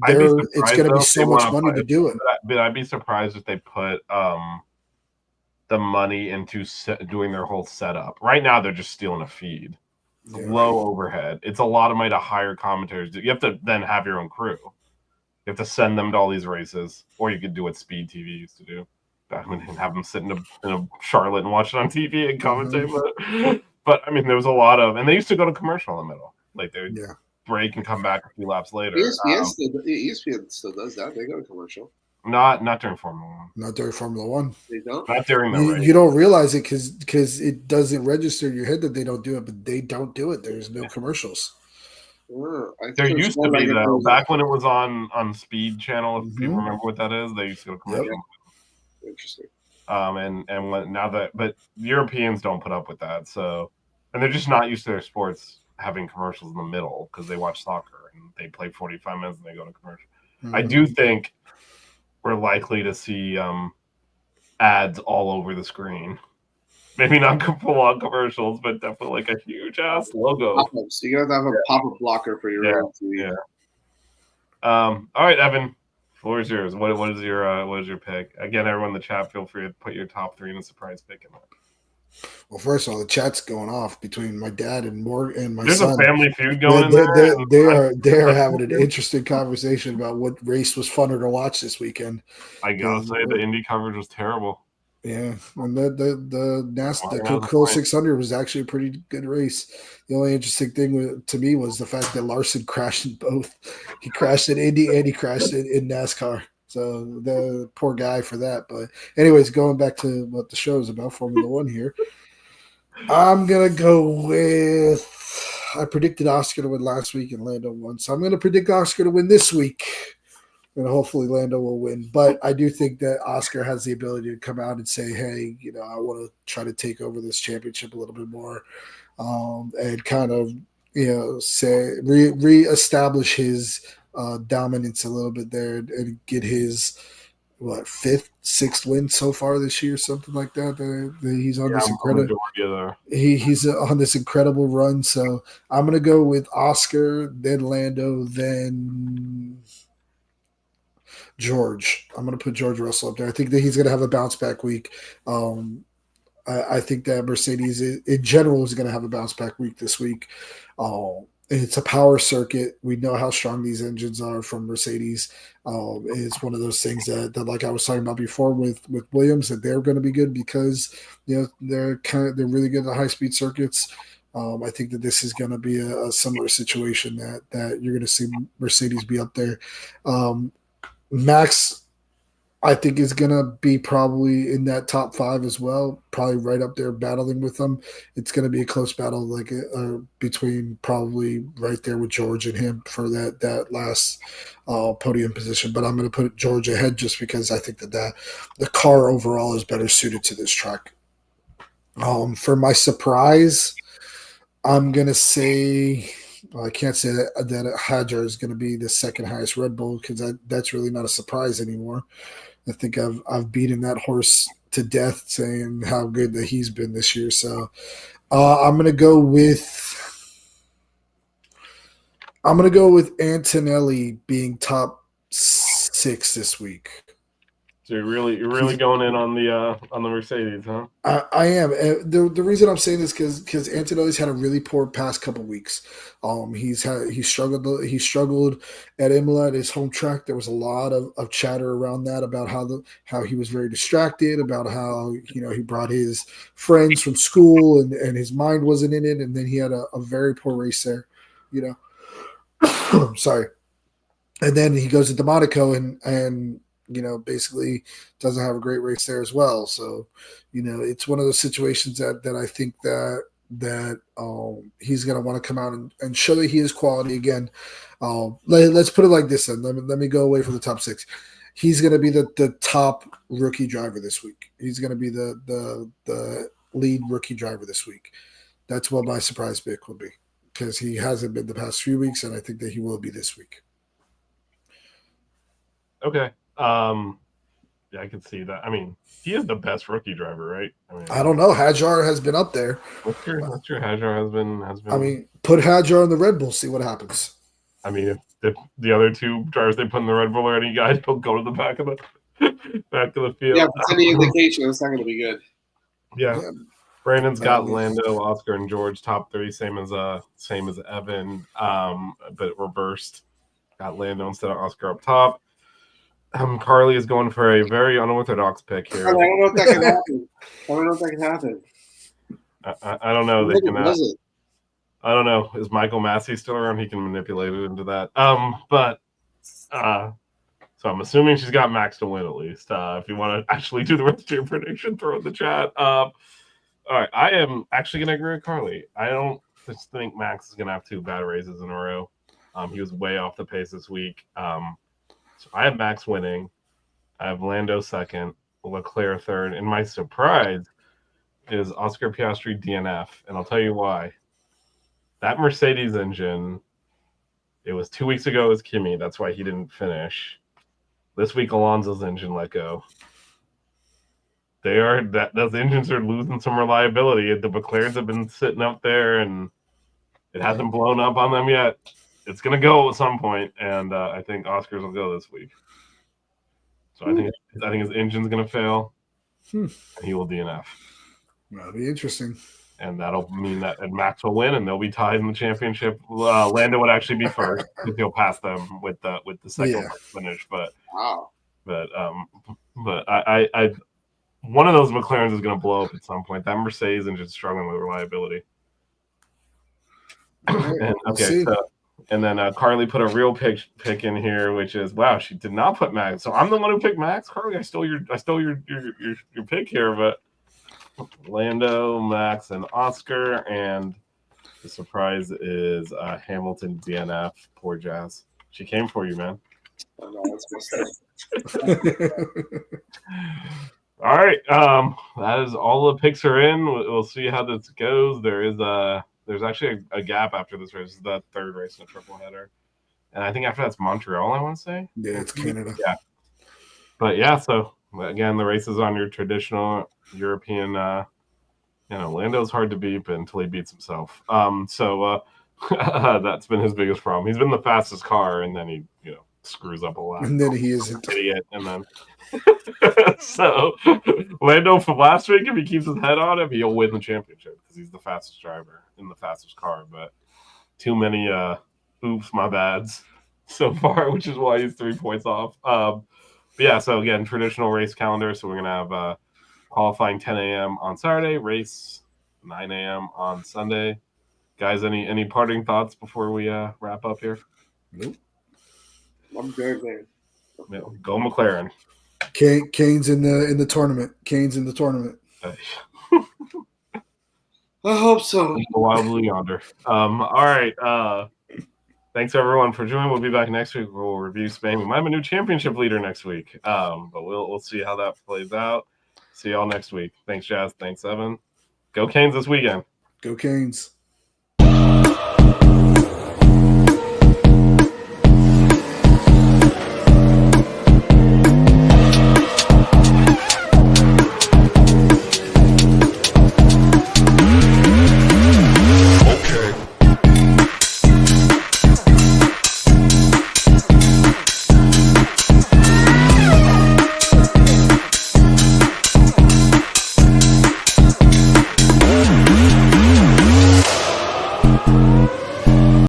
it's going to be so much money to do it.
But I'd be surprised if they put the money into doing their whole setup. Right now, they're just stealing a feed. It's low overhead. It's a lot of money to hire commentators. You have to then have your own crew. You have to send them to all these races, or you could do what Speed TV used to do. I mean, have them sit in a Charlotte and watch it on TV and commentate.
Mm-hmm.
But I mean, there was a lot of, and they used to go to commercial in the middle. Like they would break and come back a few laps later.
ESPN still does that. They go to commercial.
Not during Formula One.
Not during Formula One.
They don't.
Not during the race.
You don't realize it because it doesn't register in your head that they don't do it, but they don't do it. There's no commercials.
There used to be, though, back when it was on Speed Channel. If you remember what that is, they used to go commercial.
Yep. Interesting.
But Europeans don't put up with that. So, and they're just not used to their sports having commercials in the middle because they watch soccer and they play 45 minutes and they go to commercial. Mm-hmm. I do think we're likely to see ads all over the screen. Maybe not full on commercials, but definitely like a huge ass logo.
So you're gonna have a pop-up blocker for your
own TV. Yeah. All right, Evan. Floor is yours. What is your pick? Again, everyone in the chat, feel free to put your top 3 in a surprise pick in there.
Well, first of all, the chat's going off between my dad and my
There's
son.
There's a family feud going in there.
They are having an interesting conversation about what race was funner to watch this weekend.
I gotta say, the Indy coverage was terrible.
Yeah, and the Coca-Cola 600 was actually a pretty good race. The only interesting thing to me was the fact that Larson crashed in both. He crashed in Indy and he crashed in NASCAR. So the poor guy for that. But anyways, going back to what the show is about, Formula One here. I'm gonna go with I predicted Oscar to win last week and Lando won. So I'm going to predict Oscar to win this week. And hopefully Lando will win. But I do think that Oscar has the ability to come out and say, hey, I want to try to take over this championship a little bit more, and kind of, say reestablish his dominance a little bit there and get his fifth, sixth win so far this year, something like that. He's on this incredible. He's on this incredible run. So I'm gonna go with Oscar, then Lando, then George. I'm gonna put George Russell up there. I think that he's gonna have a bounce back week. I think that Mercedes in general is gonna have a bounce back week this week. It's a power circuit. We know how strong these engines are from Mercedes. It's one of those things that like I was talking about before with Williams, that they're going to be good because they're really good at high speed circuits. I think that this is going to be a similar situation that you're going to see Mercedes be up there. Max, I think, is going to be probably in that top 5 as well, probably right up there battling with them. It's going to be a close battle, like between probably right there with George and him for that last podium position. But I'm going to put George ahead just because I think that the car overall is better suited to this track. For my surprise, I'm going to say – I can't say that Hadjar is going to be the second highest Red Bull because that's really not a surprise anymore. I think I've beaten that horse to death saying how good that he's been this year. So I'm gonna go with Antonelli being top 6 this week.
So you're really going in on the Mercedes, huh?
I am. The reason I'm saying this because Antonelli's had a really poor past couple weeks. He struggled at Imola at his home track. There was a lot of chatter around that about how he was very distracted, about how he brought his friends from school and his mind wasn't in it, and then he had a very poor race there. Sorry. And then he goes into Monaco and basically doesn't have a great race there as well. So, it's one of those situations that I think that he's going to want to come out and show that he is quality again. Let's put it like this then. Let me go away from the top 6. He's going to be the top rookie driver this week. He's going to be the lead rookie driver this week. That's what my surprise pick will be because he hasn't been the past few weeks, and I think that he will be this week.
Okay. Yeah, I can see that. I mean, he is the best rookie driver, right?
I don't know. Hadjar has been up there.
That's true. Hadjar has been.
I mean, put Hadjar on the Red Bull, see what happens.
I mean, if the other 2 drivers they put in the Red Bull are any guys, don't go to the back of the field.
Yeah, if it's any indication, it's not going to be good.
Yeah. Brandon's got Lando, Oscar, and George top 3, same as Evan, but reversed. Got Lando instead of Oscar up top. Carly is going for a very unorthodox pick here.
I don't know if that can happen.
I don't know. I don't know. Is Michael Massey still around? He can manipulate it into that. So I'm assuming she's got Max to win at least. If you want to actually do the rest of your prediction, throw it in the chat. All right. I am actually going to agree with Carly. I don't just think Max is going to have 2 bad races in a row. He was way off the pace this week. So I have Max winning. I have Lando second, Leclerc third, and my surprise is Oscar Piastri DNF, and I'll tell you why. That Mercedes engine, it was 2 weeks ago as Kimi. That's why he didn't finish. This week, Alonso's engine let go. Those engines are losing some reliability. The McLarens have been sitting up there, and it hasn't blown up on them yet. It's going to go at some point, and I think Oscars will go this week. So I think his engine's going to fail, and he will DNF.
That'll be interesting.
And that'll mean that Max will win, and they'll be tied in the championship. Lando would actually be first because he'll pass them with the second finish. But
wow.
But I one of those McLarens is going to blow up at some point. That Mercedes engine's struggling with reliability. And then Carly put a real pick in here, which is wow. She did not put Max, so I'm the one who picked Max. Carly, I stole your pick here, but Lando, Max, and Oscar, and The surprise is Hamilton DNF. Poor Jazz. She came for you, man.
Oh, no, that's messed up.
All right. That is all the picks are in. We'll see how this goes. There's actually a gap after this race. This is the third race in a triple header. And I think after that's Montreal, I want to say.
Yeah, it's Canada.
Yeah. But yeah, so again, the race is on your traditional European Lando's hard to beat until he beats himself. That's been his biggest problem. He's been the fastest car, and then he, screws up a lot.
And then he isn't.
Idiot, and then so Lando from last week, if he keeps his head on him, he'll win the championship because he's the fastest driver in the fastest car. But too many oops, my bads so far, which is why he's 3 points off. But yeah, so again, traditional race calendar. So we're gonna have qualifying 10 a.m. on Saturday, race 9 a.m. on Sunday. Guys, any parting thoughts before we wrap up here?
Nope.
I'm good, man.
Go McLaren.
Kane's in the tournament. Kane's in the tournament.
I hope so.
Wildly yonder. All right. Thanks everyone for joining. We'll be back next week. We'll review Spain. We might have a new championship leader next week. But we'll see how that plays out. See y'all next week. Thanks, Jazz. Thanks, Evan. Go Canes this weekend.
Go Canes.